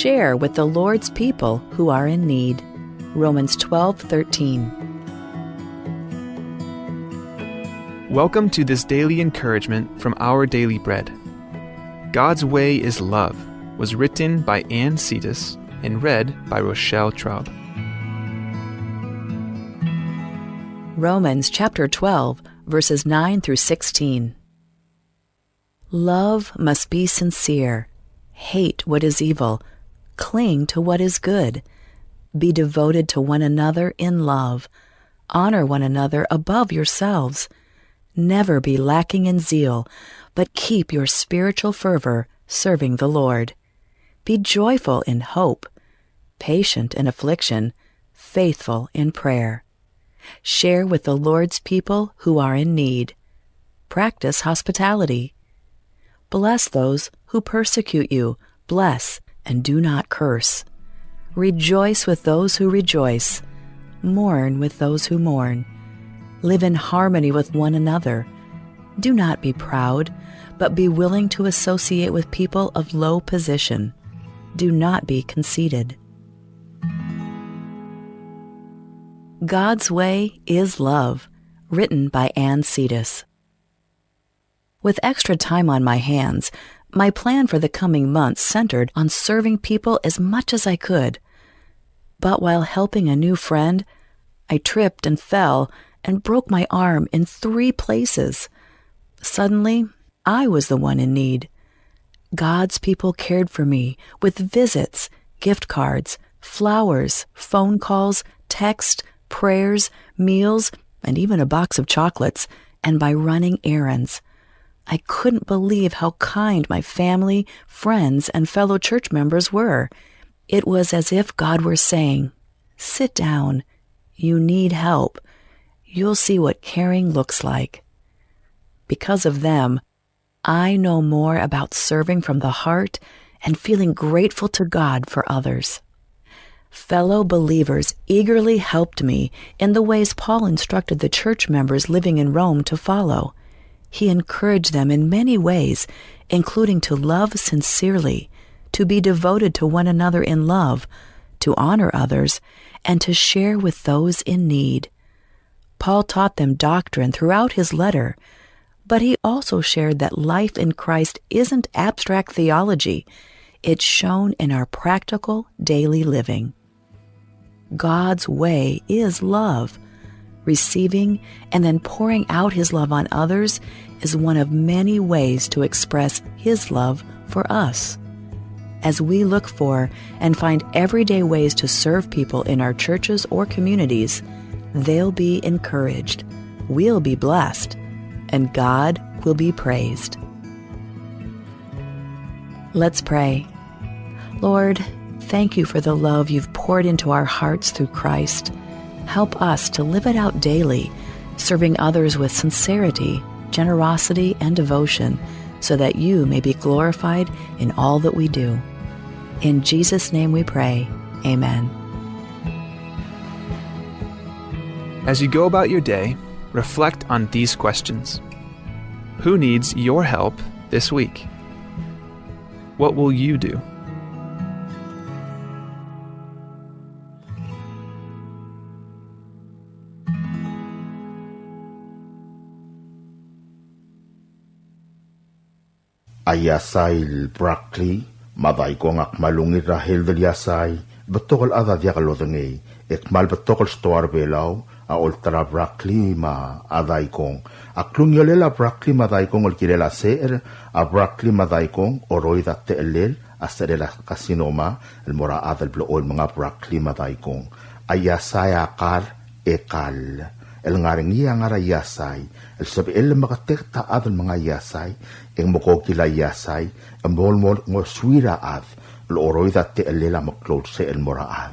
share with the Lord's people who are in need. Romans 12:13. Welcome to this daily encouragement from Our Daily Bread. God's Way is Love was written by Ann Cetus and read by Rochelle Traub. Romans chapter 12, verses 9 through 16. Love must be sincere. Hate what is evil. Cling to what is good. Be devoted to one another in love. Honor one another above yourselves. Never be lacking in zeal, but keep your spiritual fervor serving the Lord. Be joyful in hope, patient in affliction, faithful in prayer. Share with the Lord's people who are in need. Practice hospitality. Bless those who persecute you. Bless and do not curse. Rejoice with those who rejoice. Mourn with those who mourn. Live in harmony with one another. Do not be proud, but be willing to associate with people of low position. Do not be conceited. God's Way is Love, written by Ann Cetus. With extra time on my hands, my plan for the coming months centered on serving people as much as I could. But while helping a new friend, I tripped and fell and broke my arm in 3 places. Suddenly, I was the one in need. God's people cared for me with visits, gift cards, flowers, phone calls, text, prayers, meals, and even a box of chocolates, and by running errands. I couldn't believe how kind my family, friends, and fellow church members were. It was as if God were saying, "Sit down. You need help. You'll see what caring looks like." Because of them, I know more about serving from the heart and feeling grateful to God for others. Fellow believers eagerly helped me in the ways Paul instructed the church members living in Rome to follow. He encouraged them in many ways, including to love sincerely, to be devoted to one another in love, to honor others, and to share with those in need. Paul taught them doctrine throughout his letter, but he also shared that life in Christ isn't abstract theology. It's shown in our practical daily living. God's way is love. Receiving and then pouring out his love on others is one of many ways to express his love for us. As we look for and find everyday ways to serve people in our churches or communities, they'll be encouraged, we'll be blessed, and God will be praised. Let's pray. Lord, thank you for the love you've poured into our hearts through Christ. Help us to live it out daily, serving others with sincerity, generosity, and devotion, so that you may be glorified in all that we do. In Jesus' name we pray. Amen. As you go about your day, reflect on these questions. Who needs your help this week? What will you do? Ayasail Brackley, maday ko ngak malungit rahel del yasay, betokol ada dia kalodengay, ekmal betokol stoar belaw, a ultra Brackley ma aday kong, aklung yolela Brackley maday kong olkilela seer, a Brackley maday kong oroy dat teelel, aserela kasinoma, el mora adal blool mga Brackley maday kong, ayasay akar ekal. El ngaring niya nga yasay, el sabi el makatek taad ang mga yasay, ang mukokila yasay, ang molmol ng swira ad, el oroy dati el lela maklod sa el moraad.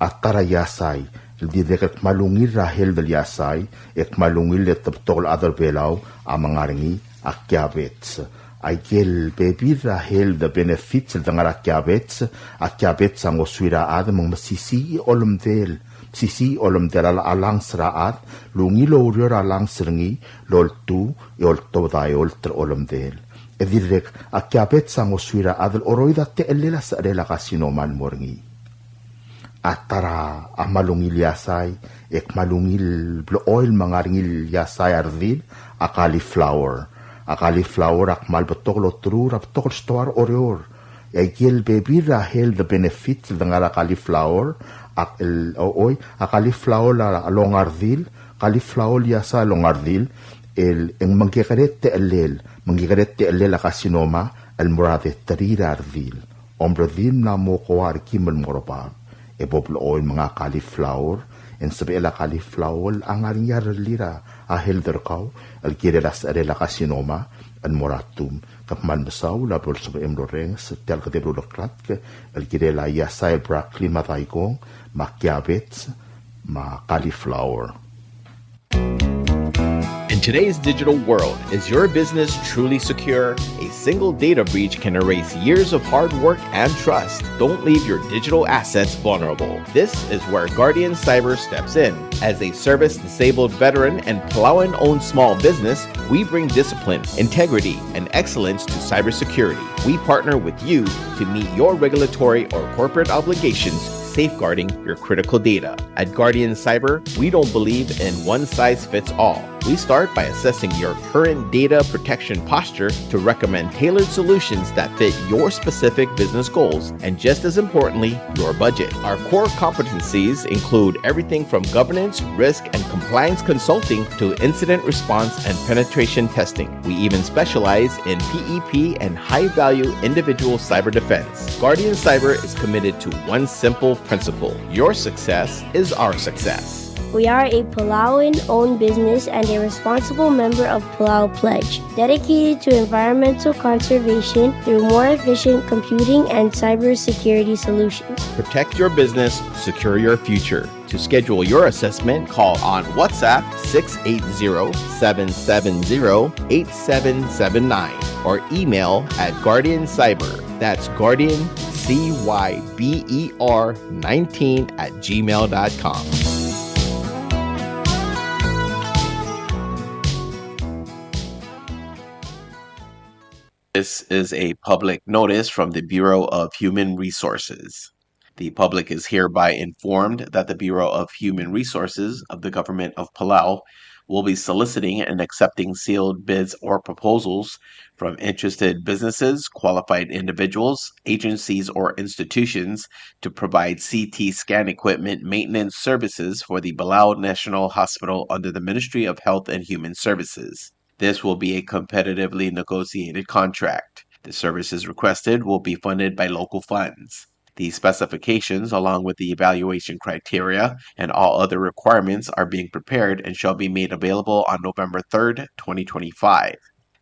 At tara yasay, el dideket malungir rahel del yasay, ek malungil et tabtol adal belaw, ang mga ringi akyabets. Ay gel bebi rahel de benefits el dangar akyabets ang oswira ad, mga masisi olumdel, sisi olom delal alang sraat, lungi lo urior alang sringi, lol tu, yol to da yol ter olom del. Edirek akyapet sa ngoswira adal oroida te elela sa rela kasinoman moringi. Atara amalungil yasay, ek malungil blue oil mangaringil yasay ardil, a cauliflower. A cauliflower ak malbatok lo trur aptok stoar orior. Egil baby rahel the benefits ng ala cauliflower, ak el oy, a cauliflower la along ardil, cauliflower yasa along ardil, el en mangigaret te elel la kasinoma, el morade tarira ardil. Ombre din na mo koar kimel morobab. Eboblo oil mga cauliflower, en sabi la cauliflower ang aringyar lira a helder kau, el kirelas arela kasinoma, el moratum, kapman basaw la bol sabi emloreng, tel kadebro lokrat, el kirela yasay broccoli mataykong, makyabets, ma cauliflower. In today's digital world, is your business truly secure? A single data breach can erase years of hard work and trust. Don't leave your digital assets vulnerable. This is where Guardian Cyber steps in. As a service-disabled veteran and Palauan-owned small business, we bring discipline, integrity, and excellence to cybersecurity. We partner with you to meet your regulatory or corporate obligations, safeguarding your critical data. At Guardian Cyber, we don't believe in one-size-fits-all. We start by assessing your current data protection posture to recommend tailored solutions that fit your specific business goals and, just as importantly, your budget. Our core competencies include everything from governance, risk, and compliance consulting to incident response and penetration testing. We even specialize in PEP and high-value individual cyber defense. Guardian Cyber is committed to one simple principle: your success is our success. We are a Palauan-owned business and a responsible member of Palau Pledge, dedicated to environmental conservation through more efficient computing and cybersecurity solutions. Protect your business, secure your future. To schedule your assessment, call on WhatsApp 680-770-8779 or email at Guardian Cyber. That's Guardian CYBER19@gmail.com. This is a public notice from the Bureau of Human Resources. The public is hereby informed that the Bureau of Human Resources of the Government of Palau will be soliciting and accepting sealed bids or proposals from interested businesses, qualified individuals, agencies, or institutions to provide CT scan equipment maintenance services for the Palau National Hospital under the Ministry of Health and Human Services. This will be a competitively negotiated contract. The services requested will be funded by local funds. The specifications, along with the evaluation criteria and all other requirements, are being prepared and shall be made available on November 3rd, 2025.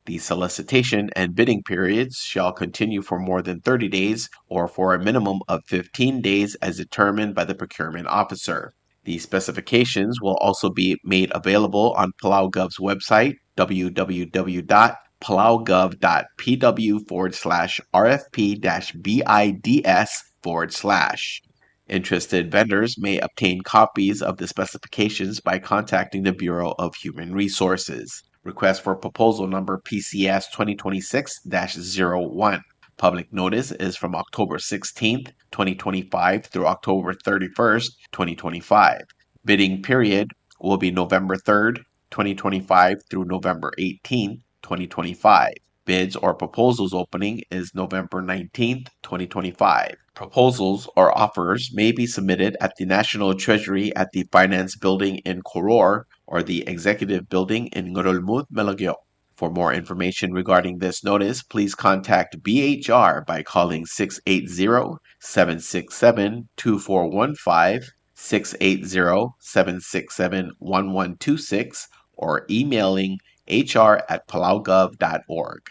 The solicitation and bidding periods shall continue for more than 30 days or for a minimum of 15 days as determined by the procurement officer. The specifications will also be made available on PalauGov's website, www.palaugov.pw/RFP-BIDS/. Interested vendors may obtain copies of the specifications by contacting the Bureau of Human Resources. Request for proposal number PCS 2026-01. Public notice is from October 16th, 2025 through October 31st, 2025. Bidding period will be November 3rd, 2025 through November 18th, 2025. Bids or proposals opening is November 19th, 2025. Proposals or offers may be submitted at the National Treasury at the Finance Building in Koror or the Executive Building in Ngurulmud, Melagyo. For more information regarding this notice, please contact BHR by calling 680-767-2415, 680-767-1126, or emailing hr@palaugov.org.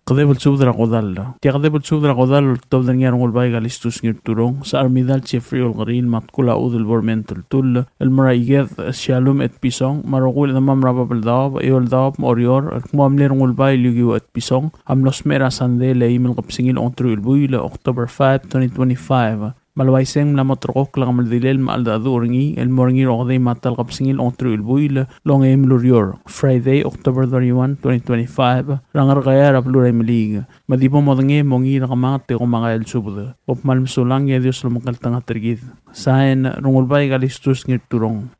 Kadebol subdra kodal. Tia kadebol subdra kodal tobdan ngarong ulbay galistus ngirturong sa armidal Jeffrey Olgarin matkula udul bormentul tul el maraiged shalom et pisong marogul na mamraba baldab iol dab morior kmamlerong ulbay lugiu et pisong amlos mera sande le email kapsingil ontru ulbuy le October 5, 2025. Malwaiseng lamotrok lang maldilel maaldado oringi el moringi rokde matal kapsingil ontru ilbuil long emlurior Friday October 31, 2025 rangar kaya rapluray malig madipo modenge mongi nakamangate kumanga el subud opmal msulang ya Dios lumakaltang atrigid saen rungulbay galistus ngirturong.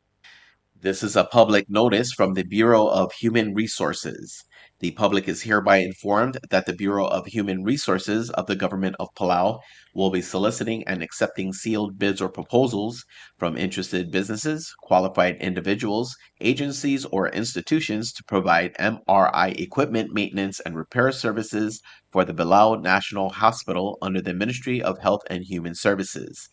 This is a public notice from the Bureau of Human Resources. The public is hereby informed that the Bureau of Human Resources of the Government of Palau will be soliciting and accepting sealed bids or proposals from interested businesses, qualified individuals, agencies, or institutions to provide MRI equipment maintenance and repair services for the Palau National Hospital under the Ministry of Health and Human Services.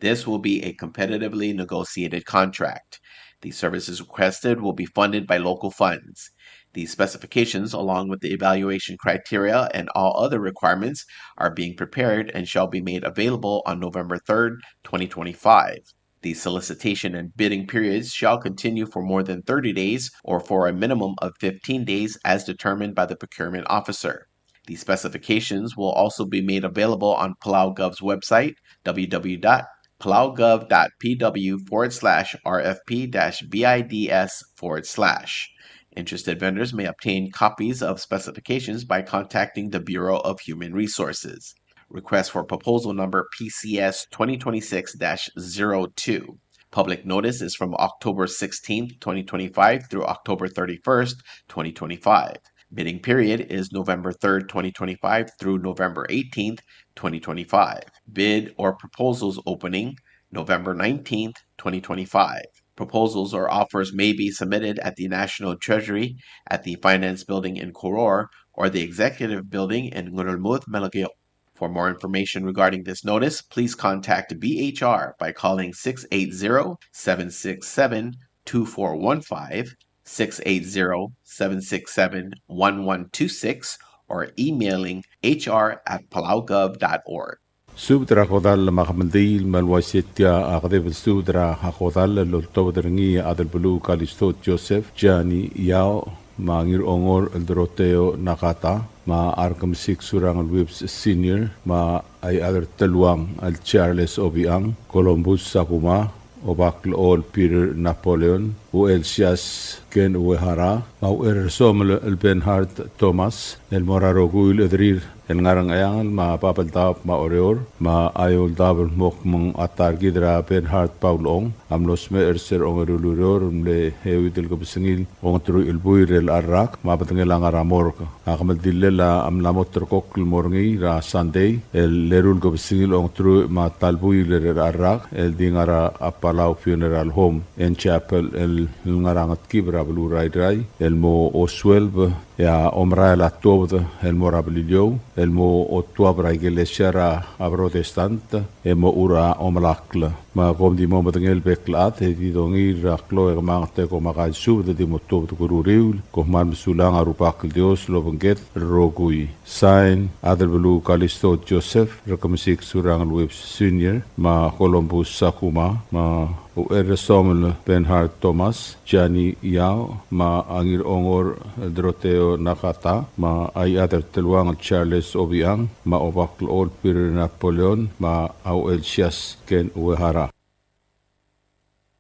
This will be a competitively negotiated contract. The services requested will be funded by local funds. The specifications, along with the evaluation criteria and all other requirements, are being prepared and shall be made available on November 3rd, 2025. The solicitation and bidding periods shall continue for more than 30 days or for a minimum of 15 days as determined by the procurement officer. The specifications will also be made available on Palau Gov's website, www.palaugov.pw/RFP-BIDS/. Interested vendors may obtain copies of specifications by contacting the Bureau of Human Resources. Request for proposal number PCS 2026-02. Public notice is from October 16th, 2025 through October 31st, 2025. Bidding period is November 3rd, 2025 through November 18th, 2025. Bid or proposals opening November 19th, 2025. Proposals or offers may be submitted at the National Treasury, at the Finance Building in Koror, or the Executive Building in Ngurulmud, Melageo. For more information regarding this notice, please contact BHR by calling 680-767-2415, 680-767-1126, or emailing hr@palaugov.org. Subdra kodal makamandil malwasitia akadebel subdra hakodal loltobdrengi adel bulu kalistot Joseph Jani Yao mangir ongor eldroteo nakata ma arkam sik surang webs senior ma ay adel teluang al Charles Obiang Columbus Sakuma Obakl Ol Peter Napoleon u Elsias Ken Uehara mau Somel el Benhard Thomas el Morarogul Edrir el ngarang ayangal ma papaldap ma oreor ma ayol dabel mok mong atar gidra Benhard Paulong amlos me erser ongeruluror mle hewidel gobsengil ongtru il buir el arrak ma patengela ngaramor akamal dillela am lamotr kokl morngi ra Sunday el lerul gobsengil ongtru ma talbuir el arrak el dingara Palau Funeral Home en Chapel el ngarangat kibra blu rai el mo oswelb ya omra la tobd el morabilio el mo otwabra iglesia a protestant el mo ura omlakla ma kom di mo batengel beklat di dongi raklo e mangte ko makai sub de mo tobd kururiul ko man sulang arupak dios lo benget rogui sign adel blu kalisto Joseph rekomsik surang web senior ma Columbus Sakuma ma u Somel Benhard Thomas Jani Yao ma angir ongor droteo nakata ma ay adel teluang Charles Obiang ma obakl Ol Peter Napoleon ma au Elsias Ken Uehara.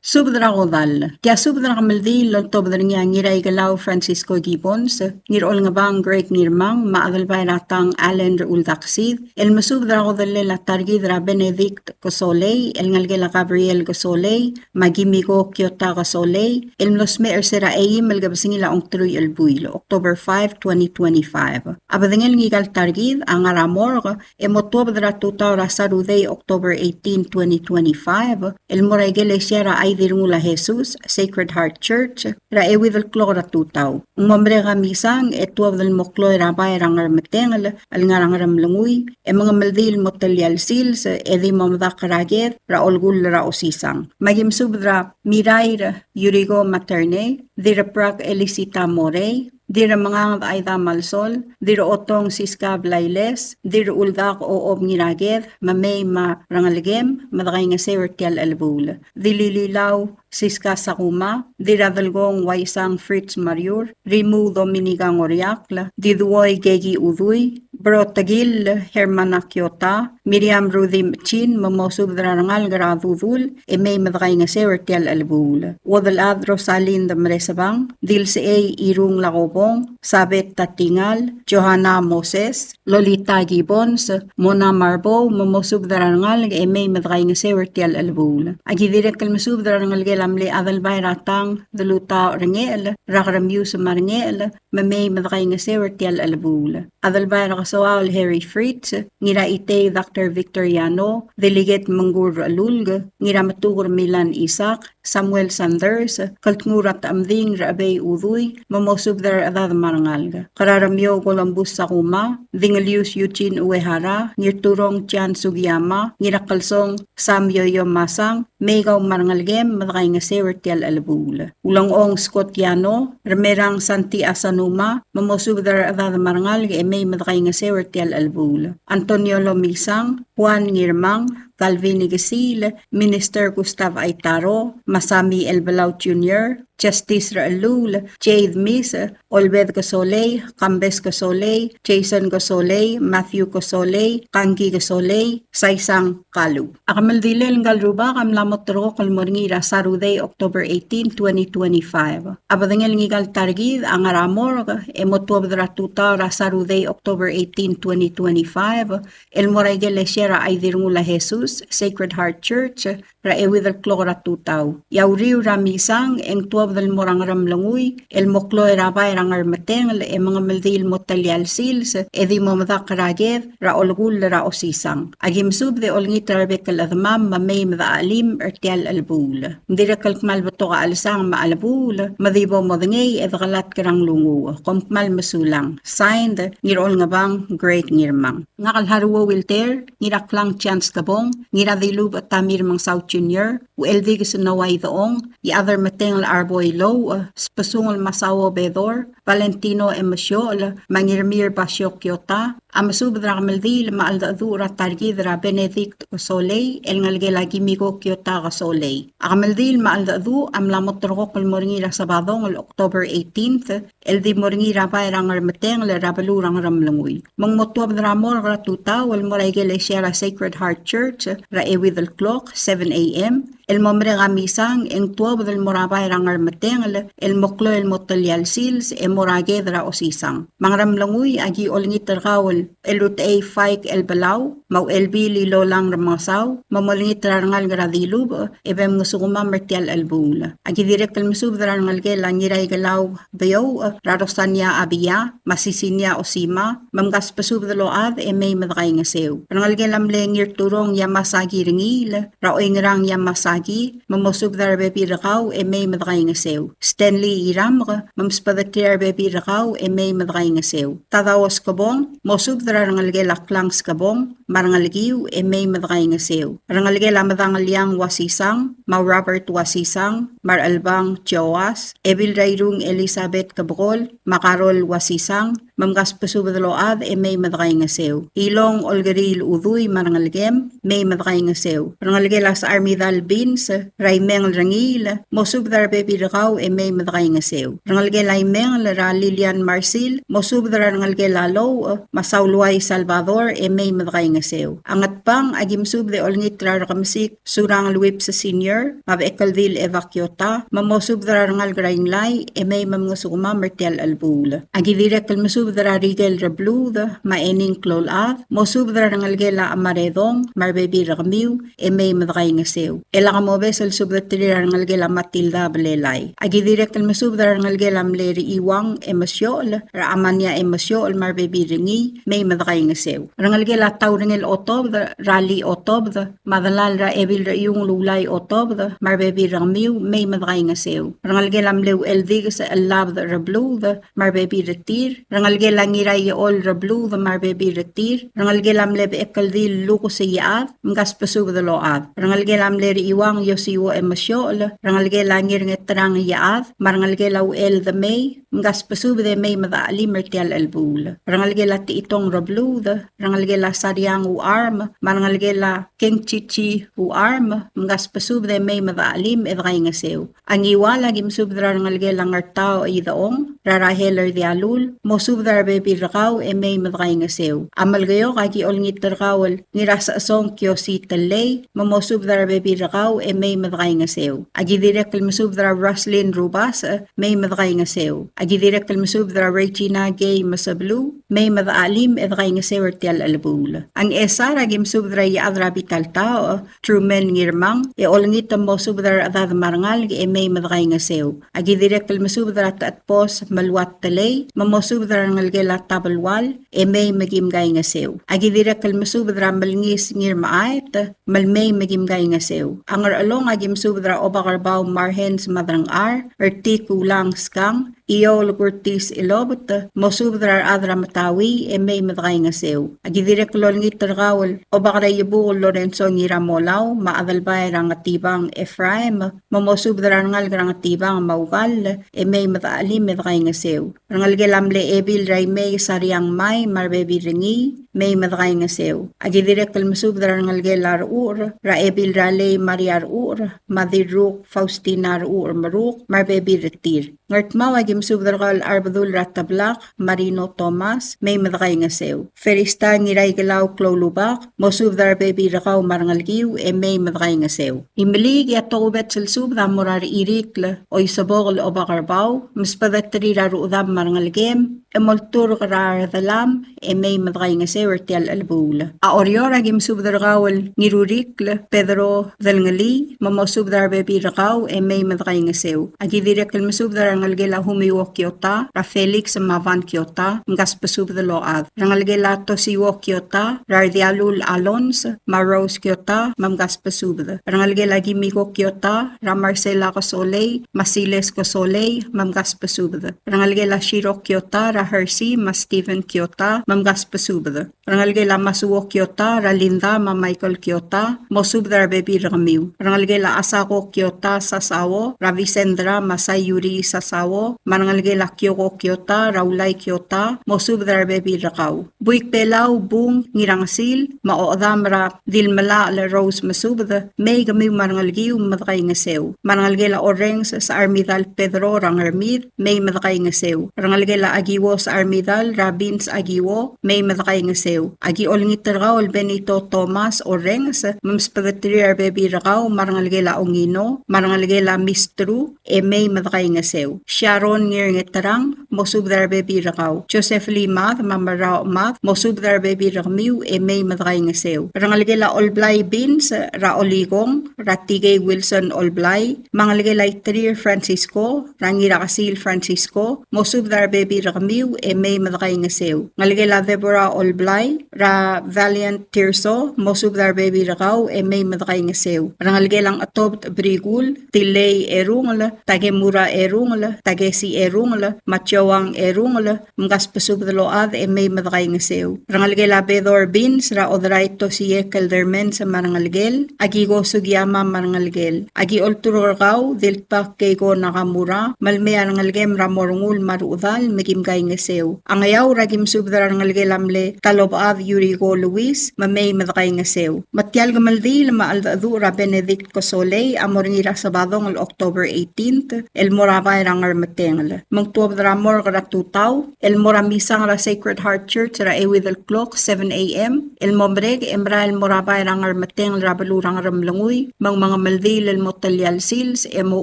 Subdra godal. Tia subdra kamaldi loltobdra niya ngiray galaw Francisco Gibbons, ngir ol nga bang Greg Nirmang, maagal bay ratang Allen Uldaxid, el masubdra godal la targidra Benedict Cosoley, el ngalgela Gabriel Cosoley, magimigo Kyota Cosoley, el mlosme ersera eim el gabsingila ongtruy el builo, October 5, 2025. Abadengel ngigal targid, ang aramor, emotobdra tutawra sarudey October 18, 2025, el moraygele siera ay dirmula Jesus, Sacred Heart Church, ra ewidel klora tutaw. Umamre misang etuav del moklo rabay rangar metengel, al ngarangaram languy, e mga maldil motalyal sils, edi mamdak raget, ra olgul ra osisang. Magim subdra Mirair Yurigo Materne, dira prak Elisita Morey, dira mga ayda malsol, dira otong siska blayles, dira uldak o ngiraged, mamay ma rangalgem, madakay nga sewertial albul. Dilililaw siska sakuma, dira dalgong waisang Fritz Mariur, rimu Dominigang Oriakla, diduoy gegi uduy, Bro tagil Hermana Kyota, Miriam Ruthim Chin, mamosub drangal gradudul, e may madakay nga sewer tial albul. Wadal ad Rosalinda Mresabang, dil se ay irung lakobong, sabet tatingal, Johanna Moses, Lolita Gibbons, Mona Marbo, mamosub drangal, e may madakay nga sewer tial albul. Agi direk kalmasub drangal gelamle adal bayratang, daluta rengel, rakramyu sa marngel, mamay madakay nga sewer tial albul. Adal bayra kasawal Harry Fritz, ngira ite Dr. Victoriano, Delegate Manggur Alulg, ngira matugur Milan Isaac, Samuel Sanders, kaltngurat amding Rabay Uduy, mamosub dar adad marangalga. Kararamyo Columbus Sakuma, Dingalius Eugene Uehara, ngirturong Tian Sugiyama, ngira kalsong Sam Yoyo Masang, Megaw marangalgem, madakay nga sewer tial albul. Ulangong Scott Yano, Remerang Santi Asanuma, mamosub dar adad marangalga, may madakay nga sewer tial albul. Antonio Lomisang, Juan Ngirmang, Calvin Igasil, Minister Gustav Aitaro, Masami Elbalao Jr., Justice Raalul, Jade Miss, Olved Gasoley, Cambes Gasoley, Jason Gasoley, Matthew Gasoley, Kangi Gasoley, Saisang Kalu. Akamaldilel ngalruba kamlamot ro kalmoringira Saturday, October 18, 2025. Abadangel ngigal targid ang aramor emotwabdra tuta ra Saturday, October 18, 2025. El Moraigel Lesiera Aidirngula Jesus, Sacred Heart Church, ra ewidal klora tutaw. Yauriw ramisang eng tuwab dal morang ramlanguy, el moklo erabay rangar mateng, e mga maldil motalyal sils, edi momadak raged, ra olgul ra osisang. Agim sub de olngit rarbekal admam, mamay mada alim, ertial albul. Ndira kalkmal bato ka alisang maalabul, madibo modangay, edgalat karang lungu, kompmal masulang. Signed, ngirol nga bang, Great Ngirmang. Ngakalharwa wilter, ngiraklang chance kabong, ngiradilub at tamir mang South Junior, ueldig sunaway doong, other mateng arboy low, spasungol masawo bedor, Valentino Emosyo, Mangirmir Basyo Kyota, amasubdra kamaldil maaldadura targidra Benedict Gasoley, el ngalgela gimigo Kyota Gasoley. Akamaldil maaldadu amlamotro kalmoringira sabadong el October 18th, el di moringira bayrangar mateng le rabalurang ramlanguy. Mangmotwab dramor gratuta wal moraygele siya Sacred Heart Church, ra with the clock 7 a.m. El momre gamisang eng tuwab del morabay rangar mateng el moklo el motalyal sils e moragedra osisang. Mangramlanguy agi olngit terkawal el rutay faik el balaw, mau el bili lolang ramasaw, mamolingit rangal gradilub, ebem ngusuguma mertial albul. Agi direk el musub rangal gela ngiray galaw bayaw, rarosanya abiya, masisinya osima, mamgas pasub daload e may madakay ngasew. Rangal gelam lengir turong yamasagi ringil, raoy ngrang yamasagi, mamosub dar bebi rakaw e may madakay ngasew. Stanley Iram, mamspadakir bebi rakaw e may madakay ngasew. Tadawas kabong, mosub dar rangalge laklangs kabong, marangalgiw e may madakay ngasew. Rangalge lamadang liang wasisang, mau Robert wasisang, mar albang Joas, ebil rayrung Elizabeth Kabukol, makarol wasisang, mamgas pasubadaload e may madakay ngasew. Ilong olgaril uduy marangalgem, may madakay ngasew. Rangalge las Armidal Beans, raymeng rangil, mosub dar bebi rakaw e may madakay ngasew. Rangalge laymeng ra Lilian Marcil, mosub dar rangalge lalo, Masauluay Salvador e may madakay ngasew. Angat pang agimsub de olngit rakamsik surang luwip sa senior, mabekaldil evakyota, mamosub dar rangal grainglay e may mamngasukuma mertial albul. Agidirek kalmasub dar rigel rablud, maening klolad, mosub dar rangalge la amaredong, marbebi rakamiw e may madakay ngasew. Elakamobes al subdatri rangalge la Matilda Blelay. Agidirek kalmasub dar rangalge la mleri iwang emasyol, raamanya emasyol marbebi ringi, may madakay ngasew. Rangalge la tawringel otob, rally otob, madalal ra evil ra yung lulay otob, marbebi rangmiw, may madakay ngasew. Rangalge lam lew eldig sa alab rablu, marbebi retir. Rangalge lang iray ol rablu, marbebi retir. Rangalge lam leb ekaldil luko sa yaad, mgas pasub da load. Rangalge lam leri iwang yosiwo emasyol, rangalge lang irngetrang yaad, marangalge law el the may, mgas pasub de may madali mertial albul. Rangalge la ti itong rablu, rangalge la saryang u arm, marangalge la king chichi u arm, mgas pasub de may madalim edray ngasew. Ang iwala gimsub rangalge lang artao idaong, raraheler di alul, mosub masubdar baby rakaw may madakay nga sew. Amal gayo kagi ol ngit rakawal nirasa asong kyo si talay mamosubdar baby rakaw may madakay nga sew. Agi direk masubdar Roslyn Rubas may madakay nga sew. Agi direk masubdar Regina Gay Masablu may madaalim edakay nga sew tial albul. Ang esar agi masubdar yaadra bital tao Truman ngirmang ol ngit masubdar adad marangal may madakay nga sew. Agi direk masubdar at pos malwat talay mamosubdar ngalgela tabalwal may magimgay nga sew. Agi direk masubdar malngis ngirmaait malmay magimgay nga sew. Angar along agi masubdar obakarbaw marhens madrang ar erti kulang skang iyo lugurtis ilobot masubdar adra matawi may madakay nga sew. Agi direk lolngit targawal obakaray yubu Lorenzo ngiramolaw maadalbay rang atibang Ephraim mamosubdar ngal rang atibang maugal may madaalim madakay nga sew. Rangal gelamle ebil ray may sariang may marbebi ringi may madakay nga sew. Agi direk masubdar ngal gelar ur ra ebil rale mariar ur madiruk Faustina ur maruk marbebi retir. Ngartmaw agi masubdar kal arbadul ratablak Marino Thomas may madakay nga sew. Ferista ngiray galaw klolubak masubdar baby rakaw marangalgiw may madakay nga sew. Imlig yato ubet salsub da morar irikla o isabog o bakarbaw mas padatri raru udam marangalgem emoltur karar dalam may madakay nga sew tial albula. A orior agi masubdar kawal ngirurikla Pedro dalngali mamosubdar baby rakaw may madakay nga sew. Agi direk masubdar ngalgela humiwo Kyota ra Felix Mavan Kyota ngas pasubdar load. Rangalgela to siwo Kyota Rardialul Alons Maros Kyota mamgas pasubdar. Rangalgela gimiko Kyota ra Marcela Cosoley Masiles Cosoley mamgas pasubdar. Rangalgela Shiro Kyota ra Hershey mas Steven Kyota mamgas pasubdar. Rangalgela masuwo Kyota ra Linda ma Michael Kyota mosubdar baby ramiw. Rangalgela asako Kyota sasawo ra Vicendra Masayuri sasawo mangalgela Kyoko Kyota Raulay Kyota mosubdar baby rakaw. Buik pelaw bung ngirangasil maodam ra dilmala la Rose masubda may gamiw mangalgiw madakay nga sew. Mangalgela orengs sa Armidal Pedro rangarmid may madakay nga sew. Rangalgela agiwo sa Armidal Rabins agiwo may madakay nga sew. Agi olngit rakaw Benito Thomas orengs mamspagatri baby rakaw marangalgela ongino marangalgela mistru may madakay nga sew. Sharon ngirngitarang mosubdar baby rakaw. Joseph Limath mamarao math mosubdar baby rakmiw may madakay nga sew. Rangalgela Olblay Bins ra Oligong Ratigay Wilson Olblay mangalgela Trier Francisco rangira Kasil Francisco mosubdar baby rakmiw may madakay nga sew. Ngalgela Deborah Olblay ra Valiant Tirso mosubdar baby rakaw may madakay nga sew. Rangalgelang Atobt Brigul Tilay Erungla Tagemura Erungla Tagesi Erungla Matyawang Erungla mgas pasubdaload may madakay nga sew. Rangalgela Bedor Bins ra Odraito siye Keldermen sa marangalgel agigo sugyama marangalgel agi olturorkaw dilpak kaygo nakamura malmea rangalgem ra morungul marudal magimgay nga sew. Angayaw ragim subdar rangalgelamle talobad Yurigo Luis mamay madakay nga sew. Matyal gamaldi lama aldadu ra Benedict Cosoley amorngira sabadong October 18th el morabay rangar matengla magtuab dramor ra tutaw el moramisang ra Sacred Heart Church ra Ewidel Clock 7 a.m. el mombreg embra el morabay rangar mateng ra balurang ramlanguy mga maldi el motalyal sils emo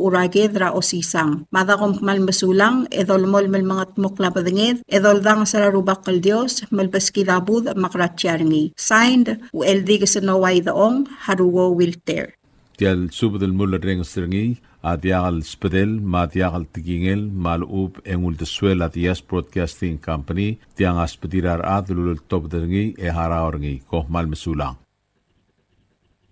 uraged ra osisang madakom malmasulang edolmol mel mga tmuklabadenged edoldang sa rubak kal Dios malbaskidabud makratyarngi signed u eldig sa naway daong haruwo wilter tial subdel muller reng stringi adiagal spedel madiagal tigingel malub engul de suela dias broadcasting company tiang aspedirar adlul top dengi haraorngi ko malmesulang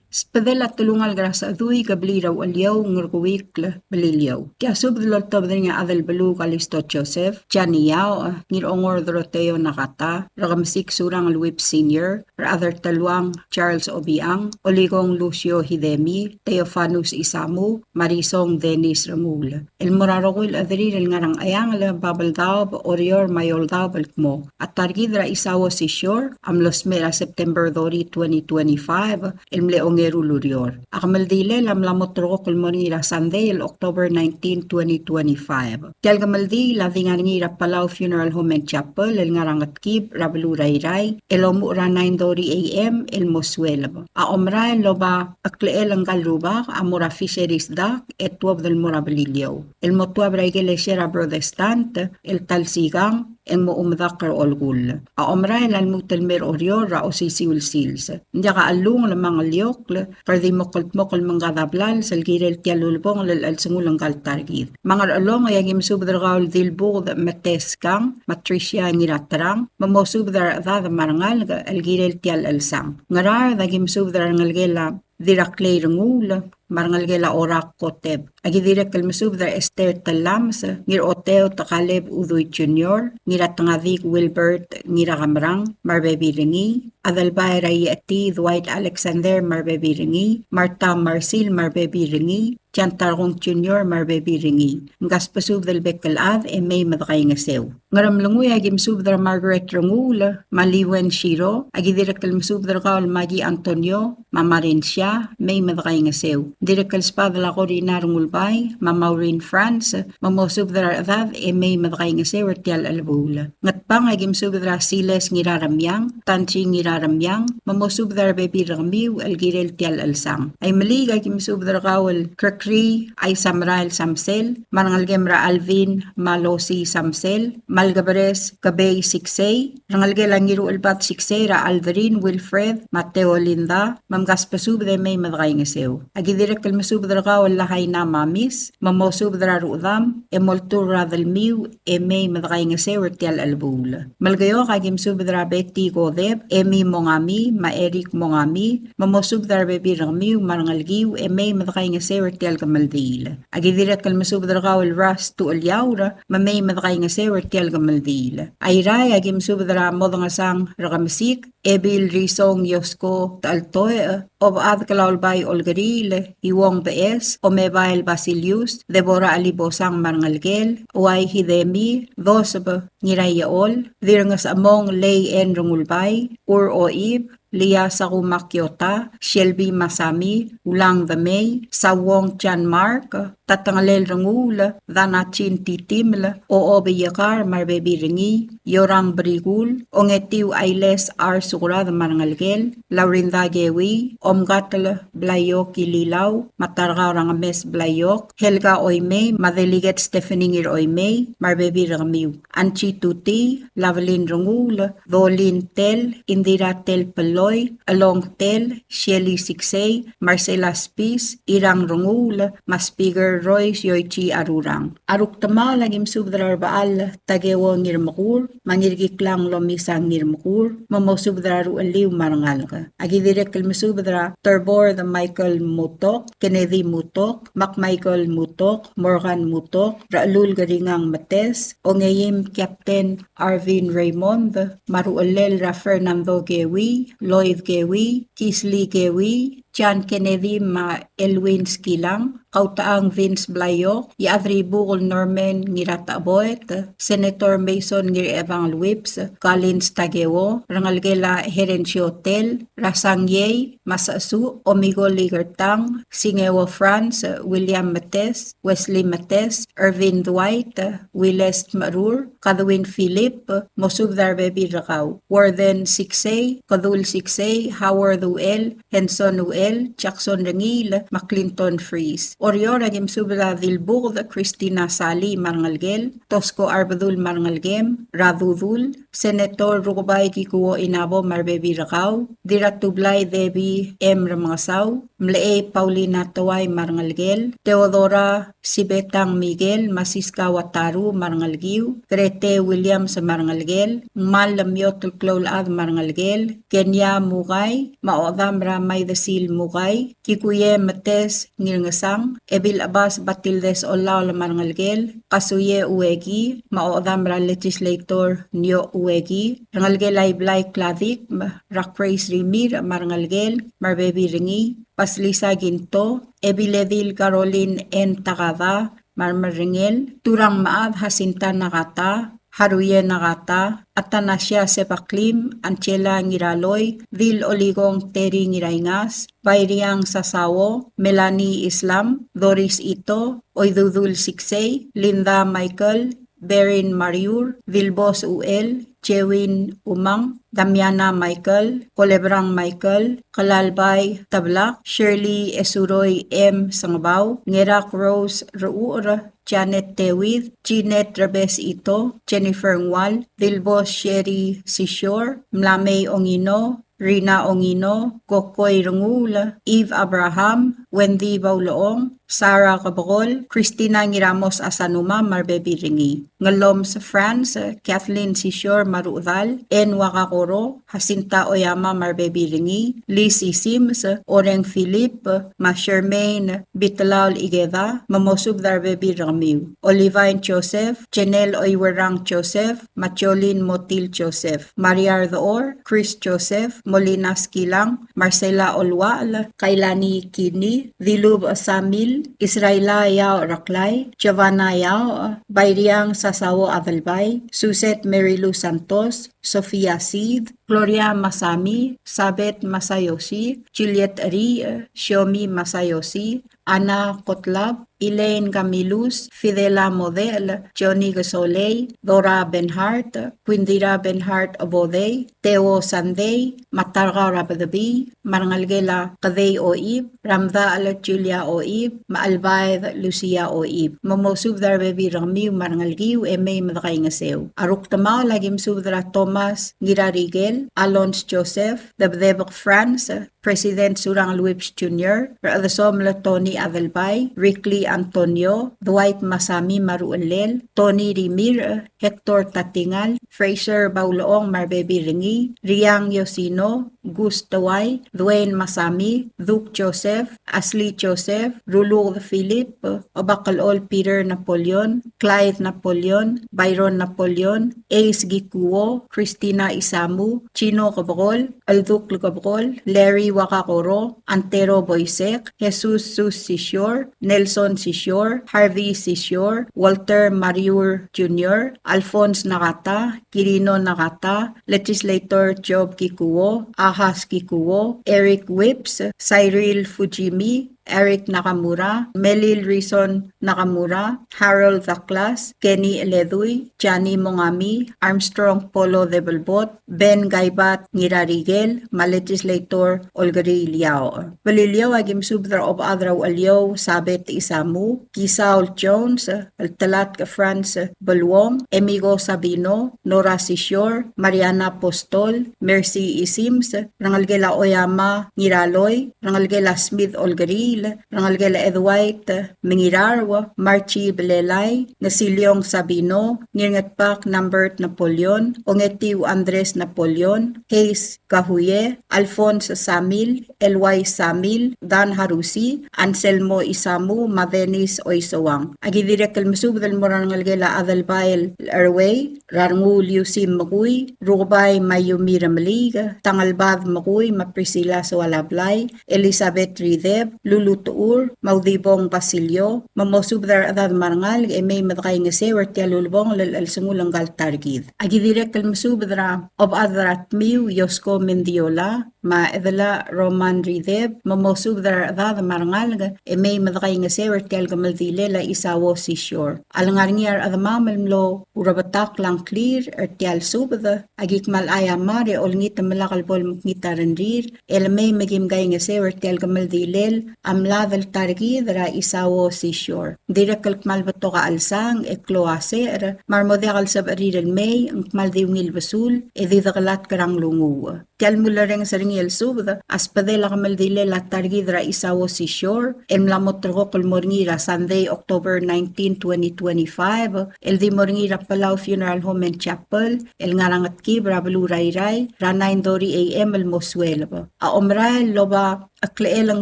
Spadela tulungal grasa aduy gabliraw alyaw ngurkuwikla balilyaw. Kaya subdulol tabda nga adal balu kalisto Joseph, Janiyaw, ngirongor Doroteo Nakata, rakamsik surang Luip Sr., rather talwang Charles Obiang, Oligong Lucio Hidemi, Teofanus Isamu, Marisong Dennis Ramul. El morarokul adril ngarang ayang ala babaldaw orior mayoldaw balkmo. At targidra isawo si Shore, amlos mera September 30, 2025, el mleong mangerulurior. Akamaldile lamlamotro kulmonira Sunday, October 19, 2025. Tial gamaldi ladingan ngira Palau Funeral Home and Chapel, el ngarangat kib, rabluray-ray, elomu ra 9:30 a.m. el moswelab. Aomra loba akleel ang galrubak, amura fisheries dak, et tuab del morabililyo. El motuab raigele shera protestant, el talsigang, ang muumdakar olgul. Aomra el almutel mer oryo ra osisiul sils. Ndiya ka alung lamang alyok, pardi mokol mangadablal, salgirel tialulbong lal alsungulang galtargid. Mangar along ay agim subdragaul dilbog mateskang, matrisya ngiratrang, mamosubdar dada marangal, algirel tial alsang. Ngarar dagim subdar ngalgela, diraklay rangul, marangalgela orak koteb. Agi direk kalmasubdar Esther Talams, ngir Oteo Takaleb Udoy Jr., ngiratngadik Wilbert ngirakamrang, marbebi ringi, adalbay rayati Dwight Alexander marbebi ringi, Marta Marcil marbebi ringi, Chantarong Jr. marbebi ringi. Ngas pasubdal bekalad may madakay nga sew. Ngaramlunguy agim subdar Margaret Rangul, Maliwen Shiro, agi direk kalmasubdar kaol Maggie Antonio, mamarin siya, may madakay nga sew. Direk kalspadala ko rin narungulbay, Mamaurin France, mamosubdar adad may madakay nga sew tial albula. Ngatpang agim subdar Siles ngiraramyang, Tanchi ngiraramyang, mamosubdar bebi ramiw, algirel tial alsang. Ay malig agim subdar kaol Kirkri, ay Samrael Samsel, Marangalgemra Alvin, Malosi Samsel, Malgabares Kabay Siksay, Rangalgel Angiru Albat Siksay, Ra Alvarin Wilfred, Mateo Linda, Mamgaspasubde may madakay nga sew. Agidirek kalmasubdar kaol lahay na mamis, mamosubdar ruudam, emoltur radalmiw, may madakay nga sew tial albula. Malgayo kagim subdra Betty Godeb, emi mongami, maerik mongami, mamosubdar bebi ramiw, marangalgiw, may madakay nga sew tial kamaldil. Agidirek kalmasubdar kaol ras tu alyawra, mamay madakay nga sew tial kamaldil. Ayray agim subdra modangasang rakamasik, ebil risong yosko taltoy, of adkalaulbay olgaril, iwong bees, omebail Basilius, Deborah Alibosang Marangalgel, Uay Hidemi, Dosab Nirayaol, Virngas among lay en rungulbay, Ur Oib, Lia Sakumakyota, Shelby Masami, Ulang Damay, Sawong Chan Mark, Tatangalel Rangul, Danachin Titiml, Oobe Yakar Marbebi Ringi, Yorang Brigul, Ongetiu Ailes Ar Sukurad Marangalgel, Laurinda Gewi, Omgatal Blayok Ililaw, Matargarang Mes Blayok, Helga Oymay, Madeliget Stephanie Oymay, Marbebi Ramiw, Anchi Tuti, Lavalin Rangul, Dolin Tel, Indira Tel Peloy, Along Tel, Shelly Siksay, Marcela Spis, Irang Rangul, Maspiger Royce Yoichi Arurang. Aruktama lagim subdrar baal tagewo ngirmakur, manirgiklang lomisang ngirmakur, mamosubdraru aliw marangalga. Agidirek kalmasubdra Turbor the Michael Mutok, Kennedy Mutok, Mac Michael Mutok, Morgan Mutok, Raalul Garingang Mates, Ongeyim Captain Arvin Raymond, Marualel Ra Fernando Gewi, Lloyd Gewi, Kisly Gewi, John Kennedy Ma Elwin Skilang, Kautaang Vince Blayok, Yadri Bukol Norman Ngirata Aboet, Senator Mason Ngir Evang Whips, Collins Tagewo, Rangalgela Herencio Hotel, Rasangyay, Masasu, Omigo Ligertang, Singewo France, William Mates, Wesley Mates, Irvin Dwight, Willes Marur, Kadwin Philip, Mosubdar Bebi Rakaw, Warden Siksay, Kadul Siksay, Howard Uel, Henson Uel, Jackson Rangil, McClinton Freeze. Orior agim subra Dilbug, Christina Sali Marangalgel, Tosco Arbadul Marangalgem, Radudul, Senator Rukubay Kikuo Inabo Marbebi Rakaw, Diratublay Debi M. Ramangasaw, Mlee Paulina Taway Marangalgel, Teodora Sibetang Miguel Masiska Wataru Marangalgiw, Grete Williams Marangalgel, Mal Lamyot Klolad Marangalgel, Kenya Mugay, Maodam Ramay Dasil Mugay, Kikuye Mates Ngirngasang, Ebil Abbas Batildes Olaw Marangalgel, Kasuye Uegi, Maodam Ra Legislator Nyo Uegi, Rangalgel Ayblay Kladik, Rakpraise Rimir Marangalgel, Marbebi Ringi, Paslisa Ginto, Ebiledil Caroline N. Takada, Marmaringel, Turang Maad Hasinta Nakata, haruye nakata, atanasya sepaklim, anchela ngiraloy, vil oligong teri ngiraingas, Bairiang Sasawo, Melanie Islam, Doris Ito, Oydudul Siksey, Linda Michael, Berin Mariur, Vilbos Uel, Jewin Umang, Damiana Michael, Colebrang Michael, Kalalbay Tablak, Shirley Esuroy M. Sangbaw, Ngerak Rose Ruur, Janet Tewid, Jeanette Rabes Ito, Jennifer Ngwal, Vilbos Sherry Sishore, Mlamey Ongino, Rina Ongino, Kokoy Rungula, Eve Abraham, Wendy Bauloong, Sarah Cabagol, Christina Ngiramos Asanuma, Marbebi Ringi. Ngalom sa France, Kathleen Sishore Marudal, En Wakakoro, Jacinta Oyama Marbebi Ringi, Lizzie Sims, Oreng Philip, Mashermaine Bitalaul Igeda, Mamosub Darbebi Ramiu, Olivine Joseph, Janelle Oywerang Joseph, Macholin Motil Joseph, Maria Ardoor, Chris Joseph, Molina Skilang, Marcela Olwal, Kailani Kidney, Dilub Asamil, Israela Yao Raklay, Giovanna Yao, Bayriang Sasawo Adelbay, Suset Marilu Santos, Sofia Sid, Gloria Masami, Sabet Masayoshi, Juliet Ari, Shiomi Masayoshi, Ana Kotlab, Elaine Camilus, Fidela Model, Johnny Gasoley, Dora Benhart, Quindira Benhart Obode, Teo Sanday, Matarga Rabadabi, Marangalgela Kadey Oib, Ramda Ala Julia Oib, Maalbayd Lucia Oib, Mamosub Darbebi Ramiu Marangalgiu, Emay Madakay Ngasew. Aruk Tama Lagim Subdra Thomas, Gira Rigel, Alonso Joseph, Dabdebak France, President Surang Luips Jr., Radasom Tony Adelbay, Rickley Antonio, Dwight Masami Maruelel, Tony Rimir, Hector Tatingal, Fraser Bauloong Marbebi Ringi, Riang Yosino, Gus Taway, Dwayne Masami, Duke Joseph, Ashley Joseph, Rulu Philip, Obakalol Peter Napoleon, Clyde Napoleon, Byron Napoleon, Ace Gikuo, Christina Isamu, Chino Cabrol, Alduk Cabrol, Larry Wakakoro, Antero Boysek, Jesus Sus Sishore, Nelson Sishore, Harvey Sishore, Walter Mariur Jr., Alphonse Nakata, Kirino Nakata, Legislator Job Kikuo, Ahas Kikuo, Eric Whips, Cyril Fujimi, Eric Nakamura, Melil Rison Nakamura, Harold Zaklas, Kenny Eleduy, Johnny Mongami, Armstrong Polo de Belbot, Ben Gaibat Ngirarigel, Malegislator Olgari Liao. Baliliao agim subdra of adraw alyo, Sabet Isamu, Kisaul Jones, Altalat ka France Balwong, Emigo Sabino, Nora Sishore, Mariana Postol, Mercy Isims, Rangalgela Oyama Ngiraloy, Rangalgela Smith Olgari, Rangalgela Edwait, Mingirarwa, Marchi Belelay, Nasilyong Sabino, Nirngatpak Numbert Napoleon, Ongetiu Andres Napoleon, Hayes Kahuye, Alphonse Samil, L.Y. Samil, Dan Harusi, Anselmo Isamu, Madenis Oisawang. Agidirekal masub del Morangalgela Adalbail Erway, Rangu Liusim Magui, Rubay Mayumira Maliga, Tangalbad Magui, Maprisila Sualablay, Elizabeth Rideb, Lulutuur, Maudibong Basilio, Mamosub dar adad marangal, may madakay nga se, Wertia Lulbong, Lalsungulang Galtargid. Agidirekal masub dra, Ob Adrat Miu, Yosko Mendiola, Ma Edela Roman Rideb, Mamosub dar adad marangal, may madakay nga se, Wertia Gamaldile, La Isawo Sishore. Alangarngiar adamamalmlo, Urabatak lang clear, Ertial Subda, Agikmal Ayamare, Olngit Malakalbol Muknitaranrir, Elmay Magimgay nga se, Wertia Gamaldilel, Amladal Targid ra Isawo Sishore. Direkal kmalbato ka alsang ekloase marmodekal sab arirel may ang kmaldiwngil basul edidakalat karang lungu. Tial mulareng sa ringil subda aspadela kamaldile la Targid ra Isawo Sishore emlamotroko kulmorngira Sunday October 19, 2025 el di morngira Palau Funeral Home and Chapel el ngarangat ki brablu rayray ra 9:30 AM el moswelba. A omrael loba Akleel ang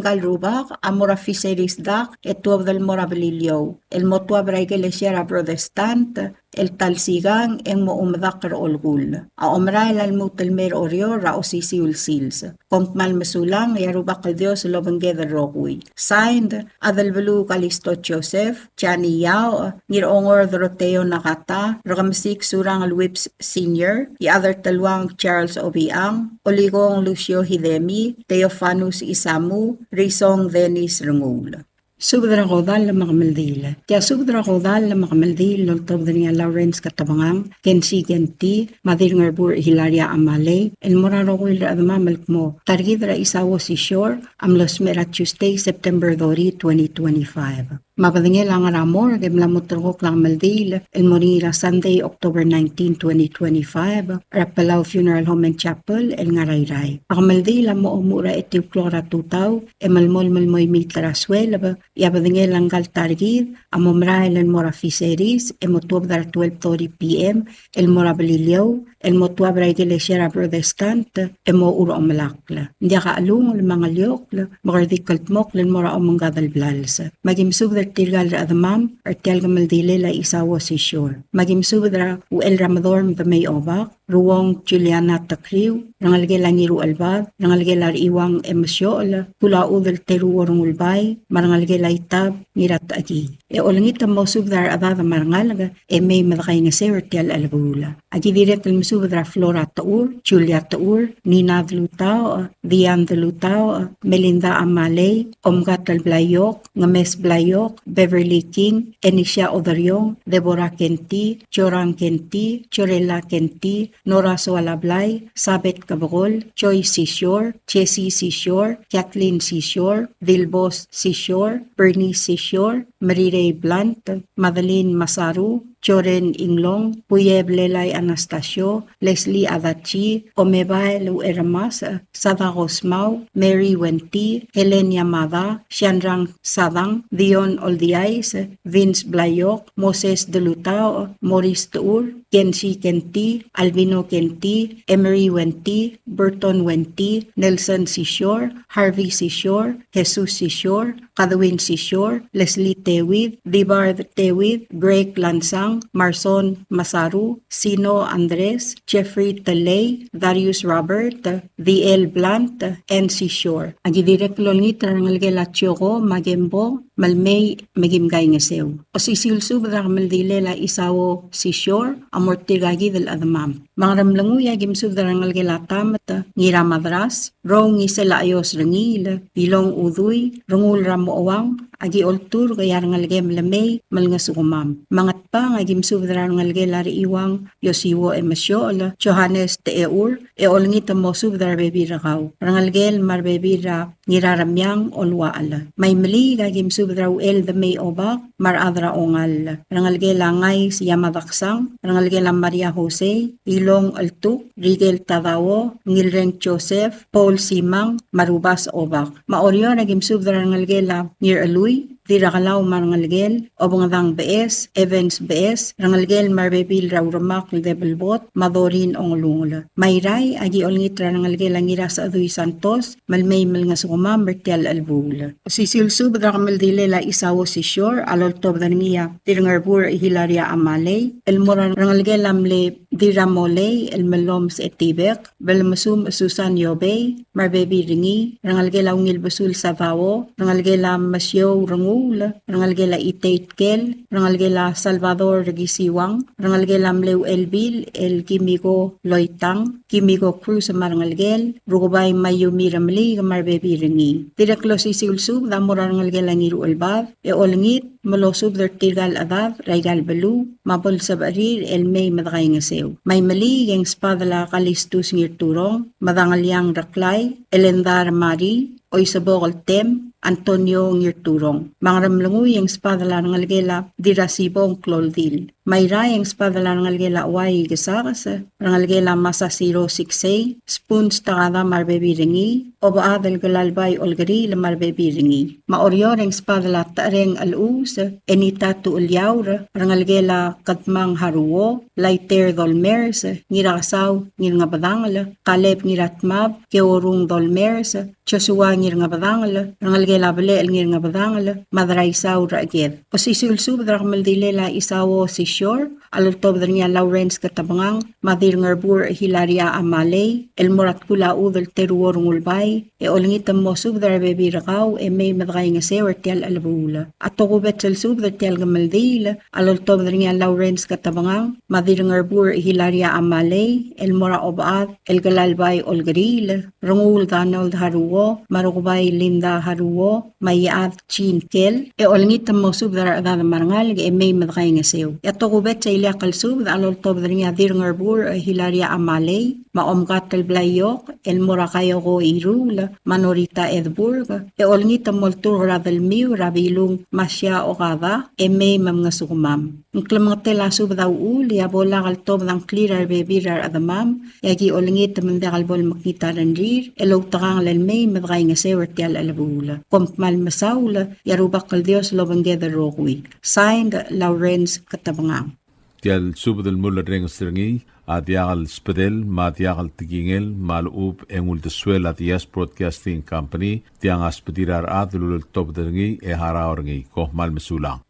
galrubak, amora fiseris dak, etuab del morabililyo. El motua braigele sierra protestant, el talsigang en mo umadak olgul. A omra el almutelmer orio ra osisiul sils. Kompmal mesulang yarubak al Dios lobengge rogui. Signed Adalbelu Kalisto Joseph, Chani Yao, ngir ongor Doroteo Nakata, Ragamsik Surang Alwips Sr., the other Talwang Charles Obiang, Oligong Lucio Hidemi, Teofanus Isamu, Risong Denis Rangul. Subdra Godal Magamaldil. Tia Subdra Godal Magamaldil, Loltobdania Lawrence Katabangang, Kensi Genti, Madirngerbur Hilaria Amale, El Morarowil Admamelkmo, Targidra Isawo Sishore, Amlos Mera Tuesday, September 2025. Mabadingel ang aramor, gemlamutrok lang maldil, El Morira Sunday, October 19, 2025, Palau Funeral Home and Chapel, El Ngarayray. Akamaldil ang moomura etiuklora tutaw, Emalmol Malmoy Mitraswel, Yabadingel ang galtargid, Amomra El Mora Fiseris, Emotuabdar 12:30 p.m., El Mora Balilio, El Motuabra Iglesia Protestant, Emo Uro Malakla. Hindi kaalung, El mga liokla, Magardikalt mok, El Mora Omangadal Blals. Magimsub tirgal ra adamam artel gamaldile la isawo si shore. Magimsubdra u el ramador the may obak, ruwong Juliana Takriw, rangalgela niru albag, rangalgela iwang emosyol, pula udel teru warung ulbay, marangalgela itab, nirat agi. E olangita mo subdar adada marangalaga, e may madakay nga se artel albula. Agi direct el musubdra Flora Taur, Julia Taur, Nina Dlutao, Dian Dlutao, Melinda Amale, Omgat al Blayok, Ngames Blayok, Beverly King, Enisha Odaryong, Deborah Kenti, Chorang Kenti, Chorela Kenti, Nora Soalablay, Sabet Cabagol, Joy Sishore, Jessie Sishore, Kathleen Sishore, Vilbos Sishore, Bernice Sishore, Marie Blunt, Madeline Masaru, Choren Inglong, Puyeb Lelay Anastasio, Leslie Adachi, Omebay Lu Eramas, Sada Rosmau, Mary Wenti, Helen Yamada, Shanrang Sadang, Dion Oldiais, Vince Blayok, Moses Delutao, Maurice Tour, Kenshi Kenti, Albino Kenti, Emery Wenti, Burton Wenti, Nelson Sishore, Harvey Sishore, Jesus Sishore, Kadwin Sishore, Leslie Tewid, Dibar Tewid, Greg Lansang, Marson Masaru, Sino Andres, Jeffrey Talay, Darius Robert, D.L. Blunt, and Sishore. Agi direct lolngit rangalgela Chiogo, Magembo, Malmay, Magimgay Ngesew. O sisilsub rangaldilela isawo Sishore, amortigagi del adamam. Mga ramlanguya gimsub rangalgela tamat, ngira madras, rong isela ayos rangil, bilong uduy, rungul ramoawang, agi oltur kaya rangalgem lamay, malngasukumam. Mangat pa nga gimsub rangalgela riiwang, Yosiwo Emasyola, Johannes Teeur, olngita mo sub bebira kaw. Rangalgel marbebira ngiraramyang olwaala. May mali gimsub el the may obak, maradra ongal. Rangalgela ngay si Yamadaksang, rangalgela Maria Jose, Ilong Altuk, Rigel Tadawo, Ngilreng Joseph, Paul Simang, Marubas Obak. Maoryo na gimsub rangalgela near Aluy, Dirakalaw marangalgel, Obongadang BS, Evans BS, Rangalgel marbebil rawramak levelbot, Madorin onglungla. Mayray, agi olngitra rangalgel angira sa Aduy Santos, Malmay malngasukuma, Mertel Albula. Sisilsub rakamaldile la isawo si Shore, aloltob dangiya, Dirangarbur Hilaria Amale, Elmora rangalgel amle Diramole, Elmaloms etibek, Belmasum Susan Yobe, Marbebi ringi, Rangalgel awngil basul Savawo, Rangalgel Masyo Rangu, rangalgela Itaitkel, rangalgela Salvador Regisiwang, rangalgela Mleu Elbil, El Kimigo Loitang, Kimigo Cruz marangalgel, Rugubay Mayumi Ramli, Marbebi Ringi. Direklo sisilsub, damura rangalgela Niru Elbab, olngit, malosub dertirgal adab, Raigal Balu, Mapol Sabarir, El May Madakay Ngasew. May mali, yung spadala Kalistus Ngirturong, Madangalyang Raklay, Elendar Mari, Oisabokal Tem, Antonio Ngirturong. Mga ramlangu yung spadala ng algela dirasibong kloldil. Mayra yung spadala ng algela away gasakas, ng algela masa 06 spoons takada marbebi ringi, oba adal galalbay olgari lamar bebiringi. Maoryoreng spadala tareng alus, enita tu ulyaur, rangalgela katmang haruo, laiter dolmers, ngirakasaw ngir nga badangala, kalep ngiratmab, keorung dolmers, Joshua ngir nga badangala, rangalgela bale ngir nga badangala, madray saw raaged. O sisulsub drakmaldilela isawo si Shore, alultob niya Lawrence katabangang, madir ngarbur Hilaria Amalay, el morat kula udal teruor ngulbay, e olingitam mo sub dara bebi rakaw, e may madray nga sewer tial alabula. Ato kubet sal sub dar tial gamaldila, alultob niya Lawrence katabangang, madir ngarbur Hilaria Amalay, el mora obaad, el galalbay olgaril, rungul Donald Haruo, marukubay Linda Haruo, mayaad Chin Kel, e olingitam mo sub dara adada marangal, e may madray nga sew. Ato kubet sa ilya kalsub, alultob niya dir ngarbur Hilaria Amalay, maomgat el blayok, el morakayo ko irul, manorita Edburg, e olngita moltur radal miu, rabilung masya o kada, e may mam nga sukumam. Ngklamangat tela sub daw uli, abola kaltob ng clearar bebirar adamam, yagi olngita mandakal bol makita randir, elog takang lalmay madakay nga sewer tial alabula. Kompmal masawla, yarubak kal Dios lobangeda rokwi. Signed, Lawrence Katabangang. Tial subadal mula ring stringi, adiagal spedel, madiagal tigingel, malub engul de suela dias broadcasting company, tiang aspedirar adulul top deringi e haraorngi, koh mal mesulang.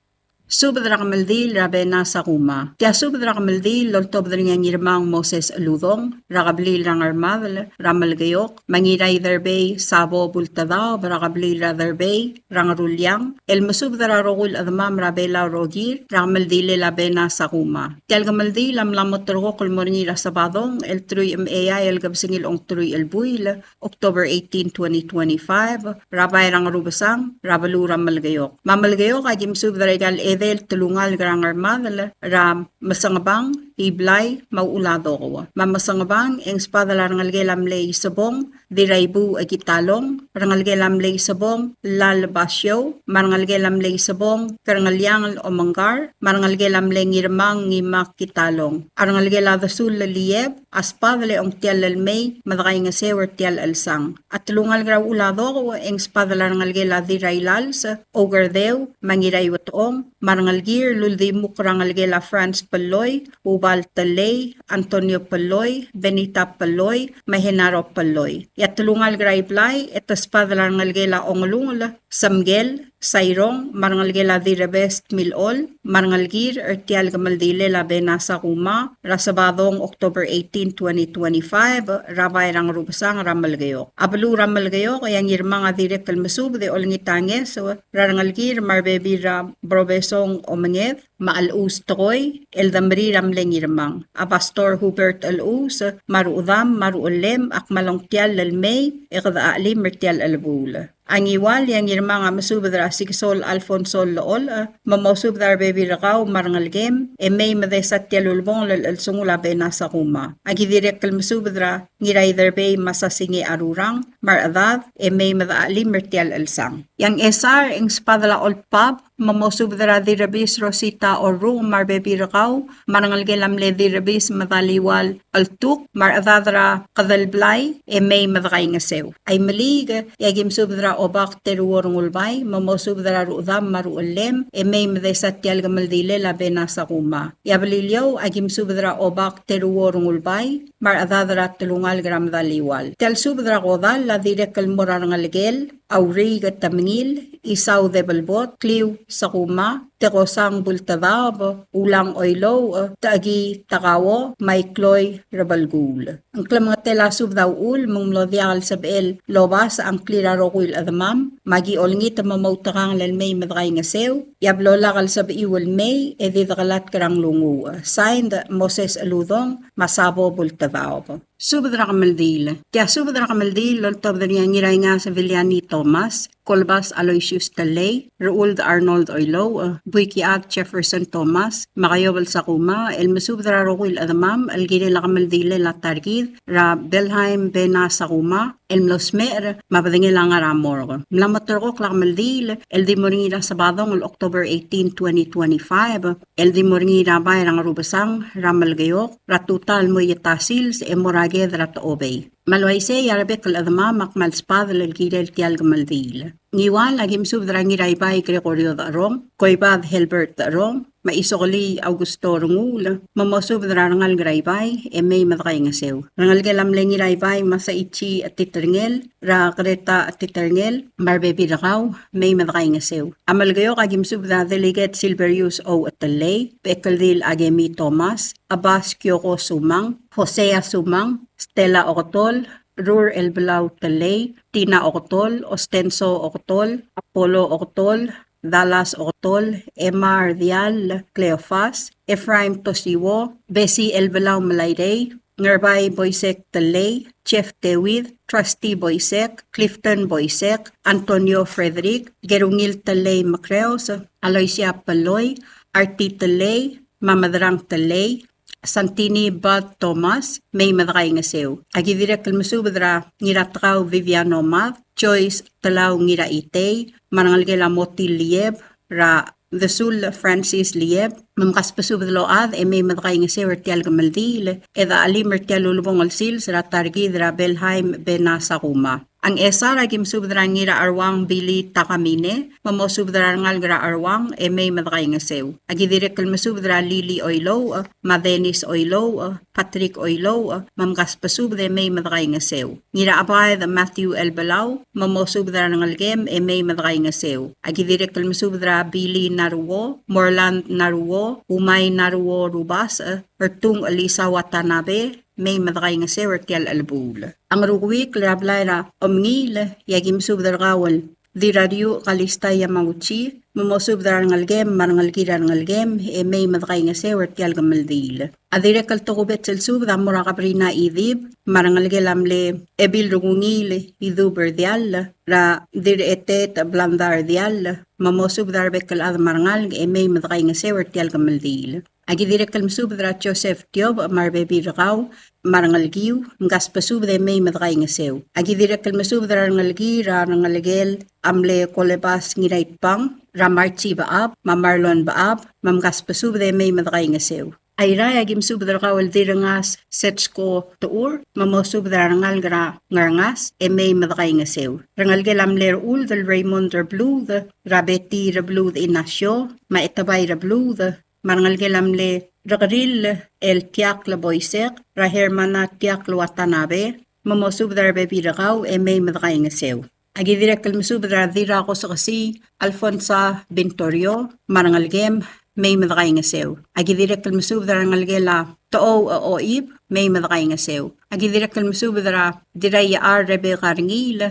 Subadra kamaldil rabe nasa kuma. Kaya subadra kamaldil loltob dring ang irmang Moses Aludong, rakablil rang armadal, ramalgayok, mangiray therbay, sabo bultadaw, rakablil ra therbay, rang rulyang, el masubadra rogul adamam rabe la rogir, rakamaldil labe nasa kuma. Kaya kamaldil am lamot rogo kulmornira sabadong, el truy MAI el gabsingil ong truy el buil, October 18, 2025, rabay rang rubasang, rabalu ramalgayok. Mamalgayok ay jimsubadra egal del tulungal grang armadal ram masangabang iblay mauulado ko. Mamasangabang eng spada rangalgelam lay sabong diraybu agitalong rangalgelam lay sabong lalbasyo marangalgelam lay sabong karangalyang o manggar marangalgelam lay ngirmang ngimak kitalong arangalgela dasul liyeb aspada le ong tial almay madakay nga sewer tial alsang at tulungal graw ulado ko eng spada rangalgela diraylal sa ogardew mangiray watong marangalgir luldi mukrangalgela France Paloy, Ubal Talay, Antonio Paloy, Benita Paloy, Mahenaro Paloy. Yatulungal graiblay, etas padrangalgela onglungula, Samgel, Sayrong, marangalgela dirabest milol, marangalgir ertial gamaldile labe nasa kuma, rasabadong October 18, 2025, rabay rang rubasang ramalgayok. Abalu ramalgayok, ayang irmang adirek kalmasub de olngitanges, rarangalgir marbebira brobesong omangeth, maalus tokoy, eldamri ramleng irmang. A Pastor Hubert alus, maruudam, maruulem, akmalongtial lalmay, ikadaalim mertial albula. Ang iwal yang irmang masubadra Sigsol Alfonso Lool, mamasubdar bebi rakaw marangalgem, may madesat tialulbong lalsungula be nasa kuma. Ang idirek kalmasubadra ngiray derbe masasingi arurang, maradad, may madaalim mertial alsang. Yang esar ang spadala olpab, mamasubdra dirabis Rosita o Rung marbebi rakaw, marangalgelam le dirabis madaliwal altuk, maradadra kadalblay, may madakay ngasew. Ay malig, yagim subdra obak teruor ngulbay, mamosubdra ruudam maruulem, may madesat tial gamaldile labe nasa kuma. Yabalilyaw, agim subdra obak teruor ngulbay, maradadra tulungal gram daliwal. Tial subdra kodal, la direk kalmura ngalgel, awri gatamngil, isaw de balbot, kliw sa kuma, tekosang bultadab, ulang oylow, taagi takawo, maikloy rabalgul. Ang klamangatela subdaw ul, mong mlodiakal sabel, lobas ang klirarokul adamam, magi olngit mamautakang lalmay madakay nga sew, yablola kal sab iwal may, edidakalat karang lungu. Signed, Moses Aludong, masabo bultadab. Subadra kamaldil. Kaya subadra kamaldil, loltob na niya ngiray nga sa Villani Thomas, Colbas Aloysius Talay, Raoul Arnold Oilo, Buikiat Jefferson Thomas, Makayobal Sakuma, El Masubdra Roquil Adamam, El Gire Lakamaldile La Targid, Ra Belheim Bena Sakuma, El Mlosmer, Mabadingilang Aramor. Mlamatorok Lakamaldil, El Dimorngira Sabadong, el October 18, 2025, El Dimorngira Bayrang Rubasang, Ramalgayok, Ratutal Moyetasil, Emoraged Rataobey. Malwaise yarabek al-adama makmal spad al-gidel tial gamaldil. Ngiwan lagim subdra ngiraybay Gregorio darong, koybad Helbert darong, maisokli Augusto rungul, mamosubdra rangal graybay, may madakay ngasew. Rangal gelam ngiraybay masaichi at titerngel, ra kreta at titerngel, marbebi rakaw, may madakay ngasew. Amalgayo kagim subdra delegate Silverius O. Atalay, Pekaldil Agemi Thomas, Abbas Kyoko Sumang, Hosea Sumang, Stella Ocotol, Rur El Belau Talay, Tina Ocotol, Ostenso Ocotol, Apollo Ocotol, Dallas Ocotol, Emma Ardial Cleofas, Ephraim Tosiwo, Bessie El Belau Malayday, Ngerbay Boysek Talay, Jeff Dewid, Trustee Boysek, Clifton Boysek, Antonio Frederick, Gerungil Talay Macreos, Aloysia Paloy, Artie Talay, Mamadrang Talay, Santini Bud Thomas, may madakay ngasew. Agidira kalmasubadra ngiratakaw Viviano Math, Joyce Talaw ngira itay, marangalgela Moti Lieb, Ra The Sul Francis Lieb, mamkaspasubadload, may madakay ngasew ertial gamaldil, eda alim ertial ulubong alsil, sa targidra Belheim Benasakuma. Ang esar agim subdra ngira arwang Billy Takamine, mamosubdra ngal gra arwang, may madakay ngasew. Agidirek kalmasubdra Lily Oilo, Madenis Oilo, Patrick Oilo, mamkaspasubde may madakay ngasew. Ngira abay Matthew El Belau, mamosubdra ngal gem, may madakay ngasew. Agidirek kalmasubdra Billy Naruo, Morland Naruo, Umay Naruo Rubas, Ertung Alisa Watanabe, may madakay nga sewer tial albul. Ang rukwik lablayra omngil yagim subdar gawal di radio kalista yamaguchi mamosubdar ngalgem marangalkira ngalgem may madakay nga sewer tial gamaldil. Adire kaltokubet sel subda mura kaprina idib marangalgelamle ebil rugungil idu berdial ra dire etet blandar dial mamosubdar bekal ad marangal may madakay nga sewer tial gamaldil. Agidire kalmasubdra Joseph Tiob marbebi rakaw marangalgiw ngas pasubde may madakay nga sew. Agidire kalmasubdra ngalgi ra ngalgel amle kolebas ngirait pang ramarchi baab mamarlon baab mamgas pasubde may madakay nga sew. Ayra agim subdra kawal dirangas setsko tuur mamosubdra ngalgra ngarngas may madakay nga sew. Rangalgel amle ul del Raymond Blue the Rabeti Blue the Inasyo maitabay Blue the marangalgelamle rakaril el tiak la boysek, rahermana tiak la watanabe, mamosubdar bebi rakaw may madakay nga sew. Agidirek kalmasubdar dira ko sa kasi Alfonsa Bentorio, marangalgem, may madakay nga sew. Agidirek kalmasubdar ngalgela too oib, may madakay nga sew. Agidirek kalmasubdar diraya ar Rebecca ringil,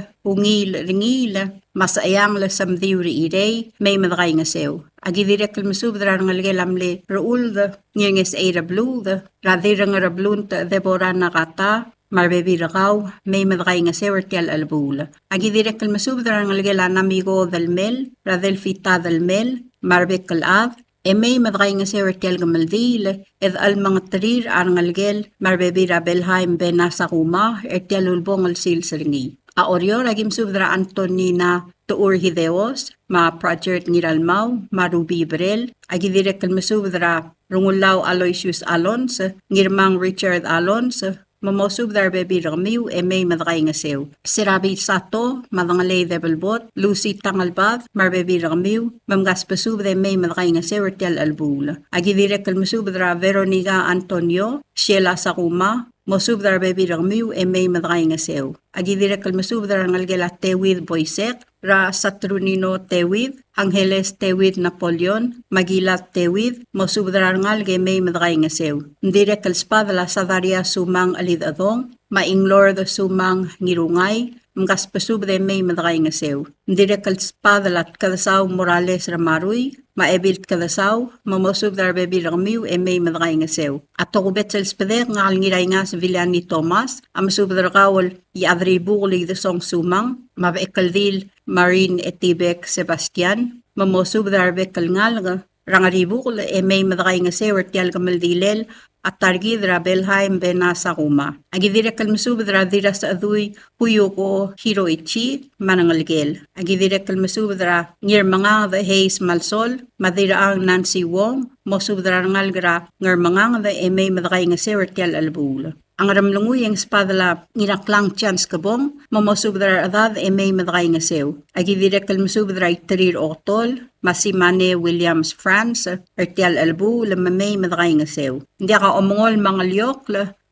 masayang la samdiwri irey, may madakay nga sew. Agidirek kalmasubdra ngalgelamle Raul ngenges era blue radira nga rablunt Deborah nakata marbebi rakaw may madakay nga sewer tial albul. Agidirek kalmasubdra ngalgela namigo dalmel radelfita dalmel marbek kalab may madakay nga sewer tial gamaldil ed al mga trir ngalgel marbebi rabelheim benasakuma tial ulbong al silsringi. Aoryo lagim subdra Antonina Tuur Hideos, ma project ngiralmaw, ma Ruby Brel, agidirek kalmasubdra Rungulaw Aloysius Alons, ngirmang Richard Alons, mamosubdar bebi ramiw may madakay nga sew. Sirabi Sato, madangalay debelbot, Lucy Tangalbath, marbebi ramiw, mamgas pasubde may madakay nga sew tial albul. Agidirek kalmasubdra Veronica Antonio, Sheila Sakuma, mosubdar bebi ramiw may madakay nga sew. Agidirek kalmasubdar ngalgela Tewid Boysek, Ra Saturnino Tewid, Angeles Tewid Napoleon, Magilat Tewid, mosubdar ngalge may madakay nga sew. Ndirek kalspadala Sadaria Sumang Alidadong, Mainglor the Sumang Ngirungay, Mgas pasubde may madakay nga sew. Ndirek kalspadala Kadasaw Morales Ramaruy, Maebilt kadasaw, mamosub dar bebil ramiu may madray nga sew. Ato ko betsel speder ngal ngiray nga sa Villani Thomas, amasub dar kawal iadri bugli de song sumang, mabekaldil Marine Etibek Sebastian, mamosub dar bekal ngal rangaribukol may madray nga sew tial kamaldilel, at targi dra Belheim benasa kuma. Agi dire kalmasub dra dira sa aduy huyo ko Hiroichi manangalgel. Agi dire kalmasub dra ngir mga the Hayes Malsol, madira ang Nancy Wong, mosub dra ngalgra ngar mga the may madakay nga sewertial albula. Ang ramlunguy ang spadala nginaklang chance kabong, mamosub dra adad may madakay nga sew. Agi dire kalmasub dra itarir otol, Masimane Williams France, ertial albu lamamay madakay nga sew. Hindi ka omongol mga liyok,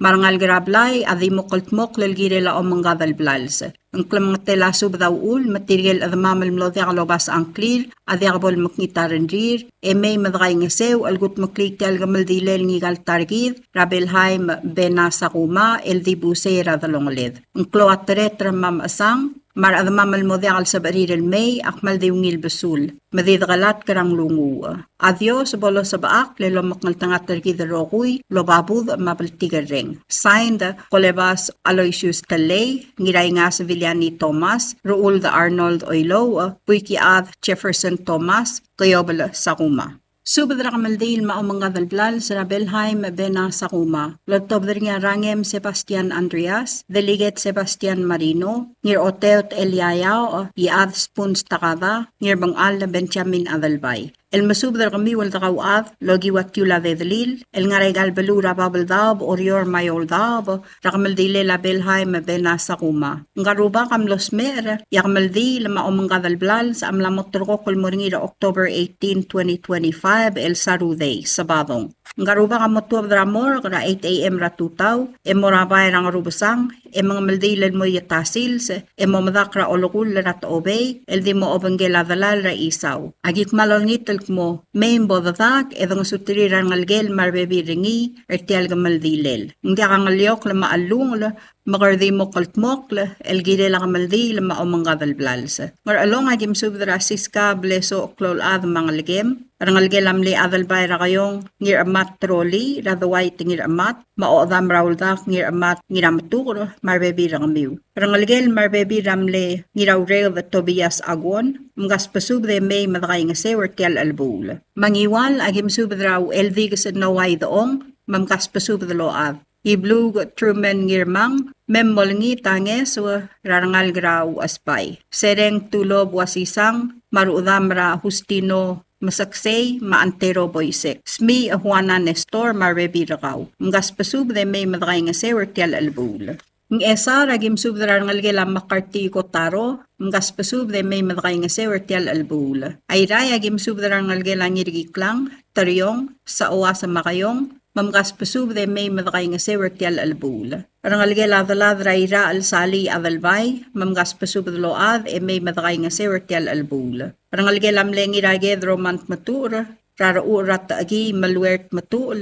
marangal grablay, adi mokultmok lalgirela omong gadal blals. Ang klamang tela subdaw ul, material at mamal mlodi kalobas ang clear, adi akabol maknitaran rir, may madakay nga sew, algut maklik tial gamaldilel ngigal targid, Rabelheim benasa kuma, eldi busera dalongalid. Ang kloat teretra mamasang, mar adamamal model sa bariril may akmal diungil basul madidgalat karang lungu adios bolo sa baak lelo maknal tangat tergid rokuy lobabud mapaltigareng signed Kolebas Aloysius Talay ngiray nga sa Villani Thomas Ruul the Arnold Oilo Puiki Ad Jefferson Thomas Kayobal Sakuma. Subadra kamaldil maumanga dalblal sa Belheim bena Sakuma. Lotobder nga rangem Sebastian Andreas, Delegate Sebastian Marino, ngir Oteot Eliayao, Iad Spuns Takada, ngir Bangal na Benjamin Adalbay. El masubdar kami wal takawad, logi wat yula de delil, el ngaray galbalu rababaldab, orior mayoldab, rakamaldile la Belheim bena Sakuma. Ngaruba kam los mer, yakamaldi lama umangadalblal sa amlamotro ko kulmuringira October 18, 2025, El Saruday, Sabadong. Ngaruba kam motuab dramor, kara 8 a.m. ratutaw, morabay rang rubasang, mga maldilan mo yatasils, mamadakra olokul rat obey, el di mo obangela dalal ra isaw. Agit malongitel mo, may imbodadak, edong sutiriran ngalgel marbebi ringi, ertial gamaldilel. Hindi ka ngalyok la maalung la, magardi mo kaltmok la, el gire la kamaldi la maomangadal blals. Ngar along agim subdra siska bleso klol ad mangalgem, rangalgel amli adal bayra kayong ngir amat troli, radaway tingir amat, maodam rauldak ngir amat ngiramatur, marbebi rangamiw. Rangalgel marbebi ramle ngirawrel the Tobias Agon, mga spasub de may madakay nga sewer tial albul. Mangiwal agim subdraw elvigas at naway doong, mamkas pasub the load. Iblug Truman ngirmang, memolngi tanges o rarangal graw aspay. Sereng tulob wasisang, maruudamra Justino masaksay maantero boysek. Smi Juana Nestor marebi rakaw. Mga spasub de may madakay nga sewer tial albul. Ng esa ragim subdrar ngalgela makarti ko taro, mga spasub de may madakay nga sewer tial albul. Ay ray agim subdrar ngalgela ngirigiklang, taryong, sa owa sa makayong, mamgas pasub de may madakay nga sewer tial albul. Rangalgela dalad rayra al-sali adalbay, mamgas pasub de load may madakay nga sewer tial albul. Rangalgela mlengi raged romant matur, raraurat agi malwert matul,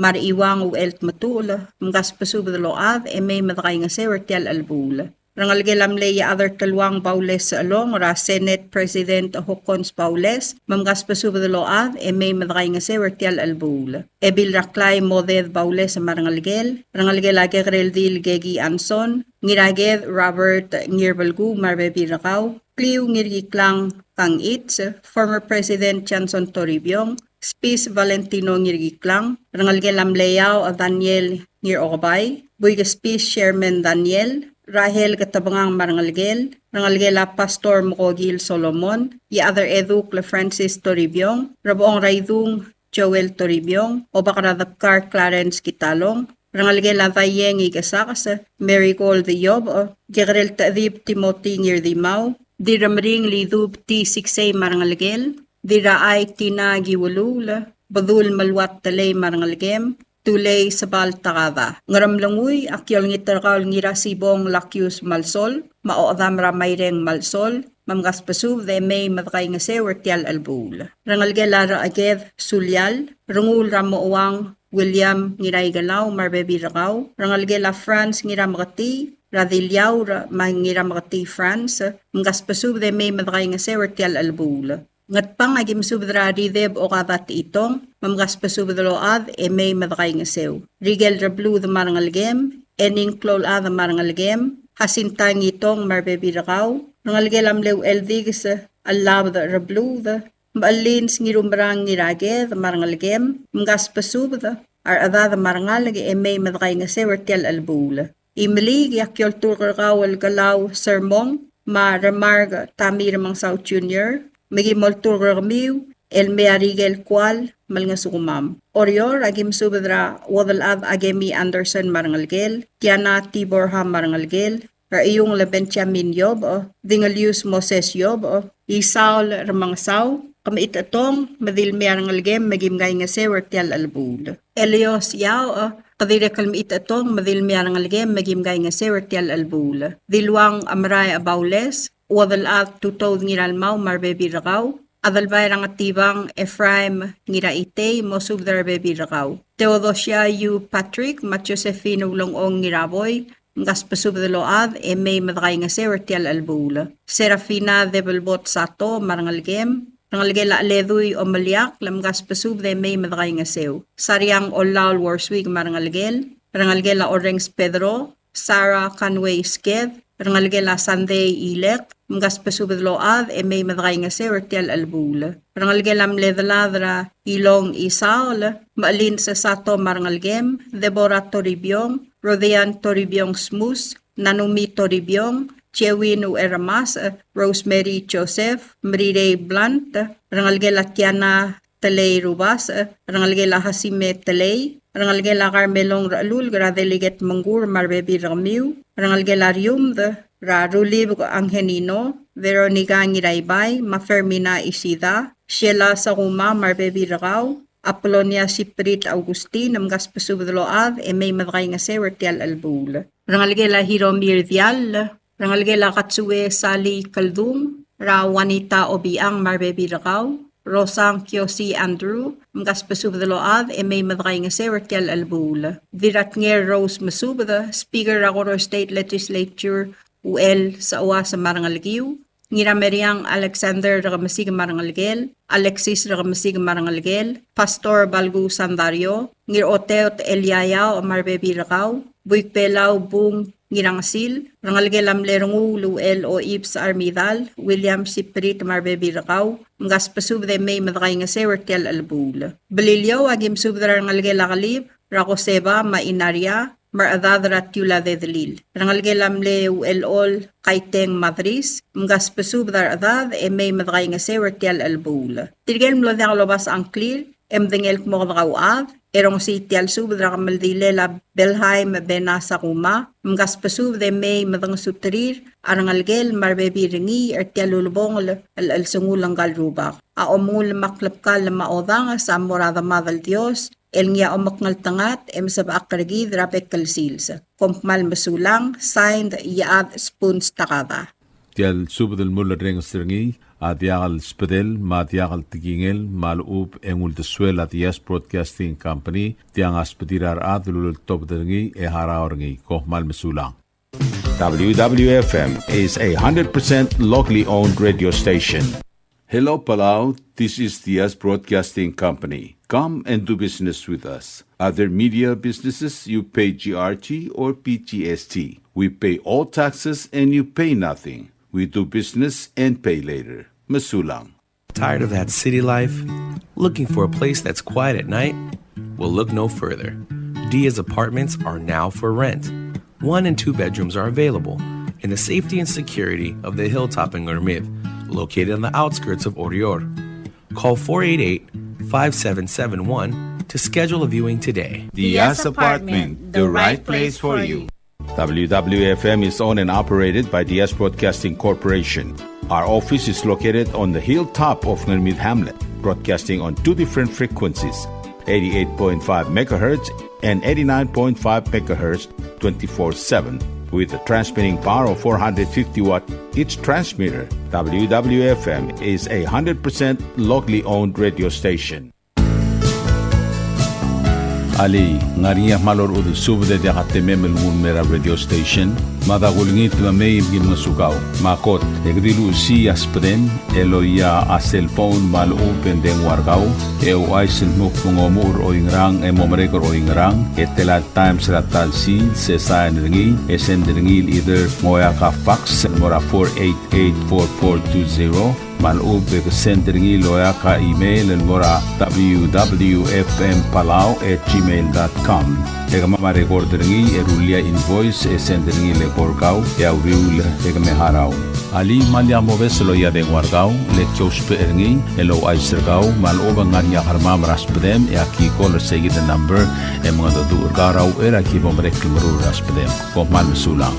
mariiwang uelt matul, mamgas pasub de load may madakay nga sewer tial albul. Rangalgelam leya other kalwang Paules along ra Senate President Hokons Paules mamgas pasub de load may madakay nga sewer tial albul. Ebil raklay moded Paules marangalgel rangalgelage reldil gegi Anson ngiraged Robert ngirbalgu marbebi rakaw kliw ngirgiklang kang its former President Chanson Toribio Spis Valentino ngirgiklang rangalgelam leyaw Daniel ngirokabay buiga Spis Chairman Daniel Rahel katabangang marangalgel, rangalgela Pastor Mokogil Solomon, other eduk la Francis Toribiong, rabuong raidung Joel Toribiong, o bakaradapkar Clarence Kitalong, rangalgela Vayeng Igasakas, Mary Gold the Yob, Gerel Tadib Timothy Ngirdimaw, diramring lidub T6A marangalgel, diraay Tina Giwulula, Badul Malwat Talay marangalgem, Tulay sabal takada. Ngaramlanguy akyal ngitarkal ngirasibong lakyus malsol, maoodam ramayreng malsol, mamgas pasub de may madakay nga sewer tial albul. Rangalgela ra aged sulyal, rungul ramoawang William ngiray galaw marbebi rakaw, rangalgela France ngiramagati, radilyaw mangiramagati France, mamgas pasub de may madakay nga sewer tial albul. Ngat pang agim subdra rideb o katat itong, mamgas pa subdaload may madakay nga sew. Rigel rablu the marangalgem, ening klol the marangalgem, hasintang itong marbebirakaw, rangalgel amlew eldig sa alab the rablu the, maalin ngirumbrang ngirage the marangalgem, mamgas pa subda, ar ada the marangalag may madakay nga sew tel albula. Imlig yakyol turkaw algalaw sermong, ma remarga tamir mang South Junior, magi moltur ramiw el mearigel kwal mal nga sukumam. Orior agim subadra wadal ad agemi Anderson marangalgel, Tiana Tiborha marangalgel, ra iyong lebentia min yob, dingalius Moses yob, isaul ramangsaw, kamit atong madil mearangalgem magim ngay nga sewer tial albul. Elios yaw, kadire kalmit atong madil mearangalgem magim ngay nga sewer tial albul. Dilwang amray abaules, wadal at tutod ngiralmaw marbebirakaw, adal bayrang atibang Ephraim ngiraite mosubdar bebirakaw. Teodosia U. Patrick, Josephine ulong-ong ngiraboy, ngas pasubdaload, may madakay nga sewer tial albula. Serafina Debelbot Sato, marangalgem, rangalgela aleduy o malyak, lamgas pasubde may madakay nga sew. Sariang Olaul Warswig marangalgel, rangalgela Orengs Pedro, Sarah Canway Sked, rangalgela Sunday Ilek, mga spesubidload may madakay nga sewer tial albula. Rangalgela mledladra Ilong Isaol, maalin sa Sato marangalgem, Deborah Toribyong, Rodian Toribyong Smus, Nanumi Toribyong, Chewin Eramas, Rosemary Joseph, Marire Blunt, rangalgela Tiana Talay Rubas, rangalgela Hasime Talay, rangalgela Carmelong Ralul, Gradeliget Mangur, Marbebi Ramiu, rangalgela Riumd, Rarulib Anghenino, Veronica Ngiraybay, Fermina Isida, Sheila Sakuma, Marbebi Rakaw, Apolonia Siprit Augustin, Namgas Pasubdaload, may madakay nga sewer tial albul. Rangalgela Hiromir Dial, rangalgela Katsue Sali Kaldung, Ra Juanita Obiang, Marbebi Rakaw, Rosang Kyosi Andrew, Namgas Pasubdaload, may madakay nga sewer tial albul. Viratnger Rose Masubda, Speaker Ragoro State Legislature, UL sa uwa sa Marangalgiw, Ngirameriang Alexander Rakamasig Marangalgel, Alexis Rakamasig Marangalgel, Pastor Balgu Sandario, Ngiroteot Eliayaw Marbebi Rakaw, Buikpelaw Bung Ngirangasil, Rangalgelam Lerungu Luel o Ibs Armidal, William Siprit Marbebi Rakaw, Ngas Pasubde may madakay nga sewer tial albul. Balilyo agim subdra Rangalgela Kalib, Rakoseba Mainarya, Maradadra Tula de Delil. Rangalgelam le uelol kaiteng madris, mga spesubdar adad may madakay nga sewer tial albul. Tirgel mlo na kalobas ang clear, dengel kumokakawad, erong si tial subdra kamaldile la Belheim benasa kuma, mga spesubde may madang sutrir, arangalgel marbebi ringi tial ulubong al-sungulang galrubak. Aomul maklapkal na maodang sa morada madal Diyos, el niya omakngal tangat sa baakragi drapek kalsilsa. Kompmal masulang, signed yaad spoons takada. Tial subdel mulla reng stringi, adiagal spedel, madiagal tigingel, malub engul de suel at Yes Broadcasting Company, tiang aspedirar adlul top dringi haraorngi, kompmal masulang. WWFM is a 100% locally owned radio station. Hello, Palau. This is the Yes Broadcasting Company. Come and do business with us. Other media businesses, you pay GRT or PGST. We pay all taxes and you pay nothing. We do business and pay later. Masulang. Tired of that city life? Looking for a place that's quiet at night? Well, look no further. Dia's apartments are now for rent. 1 and 2 bedrooms are available in the safety and security of the Hilltop in Gurmid, located on the outskirts of Orior. Call 488-5771 to schedule a viewing today. The Yes Apartment, the right place for you. WWFM is owned and operated by the Yes Broadcasting Corporation. Our office is located on the hilltop of Gurmid Hamlet, broadcasting on 2 different frequencies, 88.5 MHz and 89.5 MHz 24/7. With a transmitting power of 450 watt each transmitter, WWFM is a 100% locally owned radio station. Ali ngariya malor udu subde de hateme melun mera radio station madagulngit may gin masugaw makot egdilu si aspren eloya a cellphone mal open den wargaw e waisen muk ngomur oingrang e momrekor oingrang etela times ratal si se sign ringi esendringi either moya ka fax mora 4884420 malub ke sendringi loya ka email mora www.fmpalau@gmail.com egama recordringi erulia invoice esendringi le korgau ya uriul egame harau ali malya moves loya de wargau le chospe eringi elo aisergau maloba nganya harma raspedem e aki kol seguir the number e mga do urgarau era ki bomrek kimru raspedem ko mal mesulang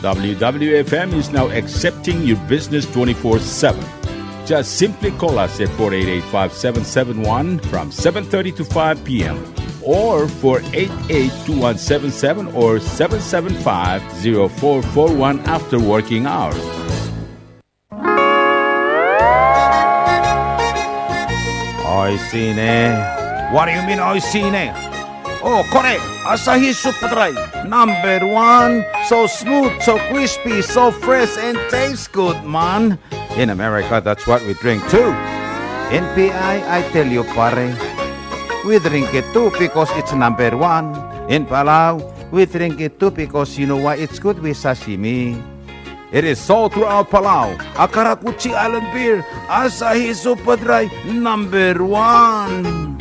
WWFM is now accepting your business 24/7. Just simply call us at 488-5771 from 7:30 to 5 p.m. or 488-2177 or 775-0441 after working hours. Oisine. What do you mean, oisine? Oh, correct. Asahi Super Dry. Number 1. So smooth, so crispy, so fresh, and tastes good, man. In America, that's what we drink too. In PI, I tell you, pare, we drink it too because it's number 1. In Palau, we drink it too because you know why it's good with sashimi. It is sold throughout Palau. Akarakuchi Island beer, Asahi Super Dry, number 1.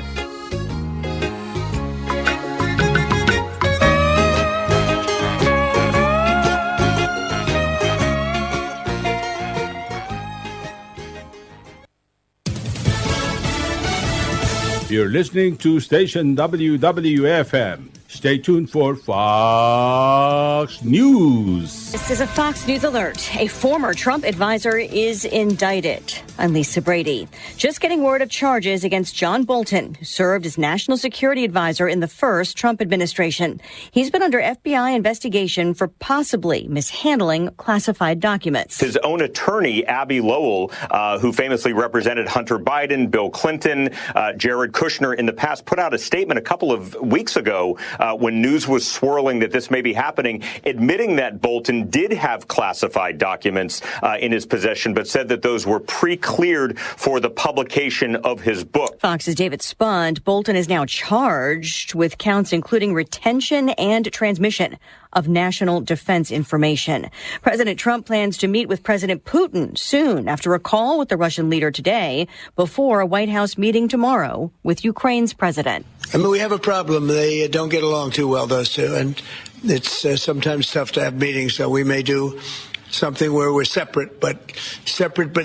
You're listening to station WWFM. Stay tuned for Fox News. This is a Fox News alert. A former Trump advisor is indicted. I'm Lisa Brady. Just getting word of charges against John Bolton, who served as national security advisor in the first Trump administration. He's been under FBI investigation for possibly mishandling classified documents. His own attorney, Abby Lowell, who famously represented Hunter Biden, Bill Clinton, Jared Kushner in the past, put out a statement a couple of weeks ago when news was swirling that this may be happening, admitting that Bolton did have classified documents in his possession, but said that those were pre-cleared for the publication of his book. Fox's David Spund. Bolton is now charged with counts including retention and transmission of national defense information. President Trump plans to meet with President Putin soon after a call with the Russian leader today before a White House meeting tomorrow with Ukraine's president. I mean, we have a problem. They don't get along too well, those two, and it's sometimes tough to have meetings, so we may do something where we're separate but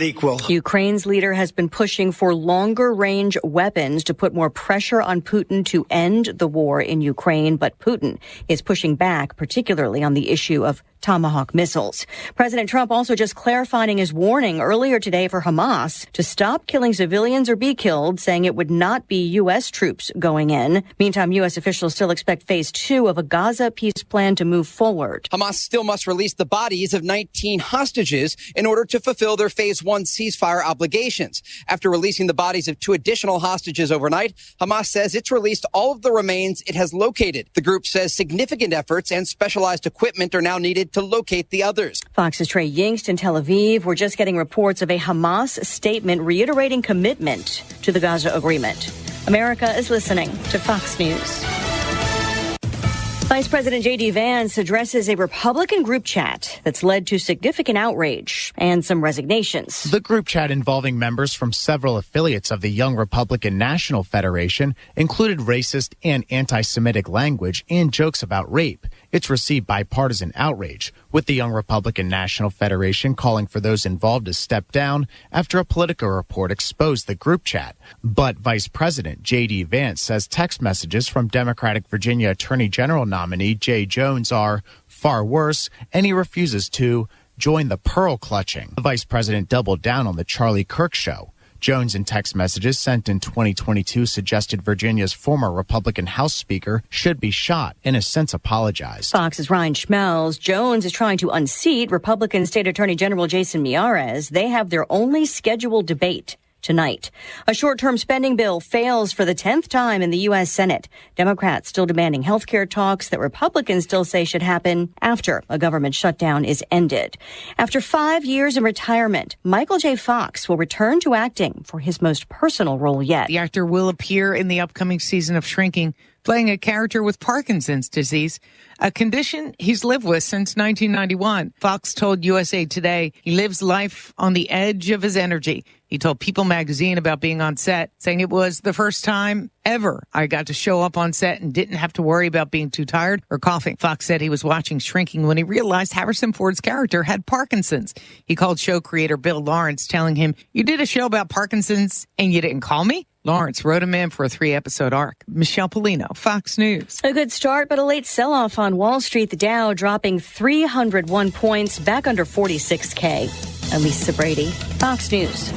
equal. Ukraine's leader has been pushing for longer range weapons to put more pressure on Putin to end the war in Ukraine, but Putin is pushing back, particularly on the issue of Tomahawk missiles. President Trump also just clarifying his warning earlier today for Hamas to stop killing civilians or be killed, saying it would not be U.S. troops going in. Meantime, U.S. officials still expect phase 2 of a Gaza peace plan to move forward. Hamas still must release the bodies of 19 hostages in order to fulfill their phase 1 ceasefire obligations. After releasing the bodies of 2 additional hostages overnight, Hamas says it's released all of the remains it has located. The group says significant efforts and specialized equipment are now needed to locate the others. Fox's Trey Yingst in Tel Aviv. We're just getting reports of a Hamas statement reiterating commitment to the Gaza agreement. America is listening to Fox News. Vice President J.D. Vance addresses a Republican group chat that's led to significant outrage and some resignations. The group chat involving members from several affiliates of the Young Republican National Federation included racist and anti-Semitic language and jokes about rape. It's received bipartisan outrage, with the Young Republican National Federation calling for those involved to step down after a Politico report exposed the group chat. But Vice President J.D. Vance says text messages from Democratic Virginia Attorney General nominee Jay Jones are far worse, and he refuses to join the pearl clutching. The vice president doubled down on the Charlie Kirk show, Jones, in text messages sent in 2022, suggested Virginia's former Republican House Speaker should be shot and has since apologized. Fox's Ryan Schmelz. Jones is trying to unseat Republican State Attorney General Jason Miyares. They have their only scheduled debate tonight. A short-term spending bill fails for the 10th time in the U.S. Senate. Democrats still demanding health care talks that Republicans still say should happen after a government shutdown is ended. After 5 years in retirement, Michael J. Fox will return to acting for his most personal role yet. The actor will appear in the upcoming season of Shrinking, playing a character with Parkinson's disease, a condition he's lived with since 1991. Fox told USA Today he lives life on the edge of his energy. He told People magazine about being on set, saying it was the first time ever I got to show up on set and didn't have to worry about being too tired or coughing. Fox said he was watching Shrinking when he realized Harrison Ford's character had Parkinson's. He called show creator Bill Lawrence, telling him, "You did a show about Parkinson's and you didn't call me?" Lawrence wrote him in for a 3-episode arc. Michelle Polino, Fox News. A good start, but a late sell-off on Wall Street. The Dow dropping 301 points, back under 46K. Elisa Brady, Fox News.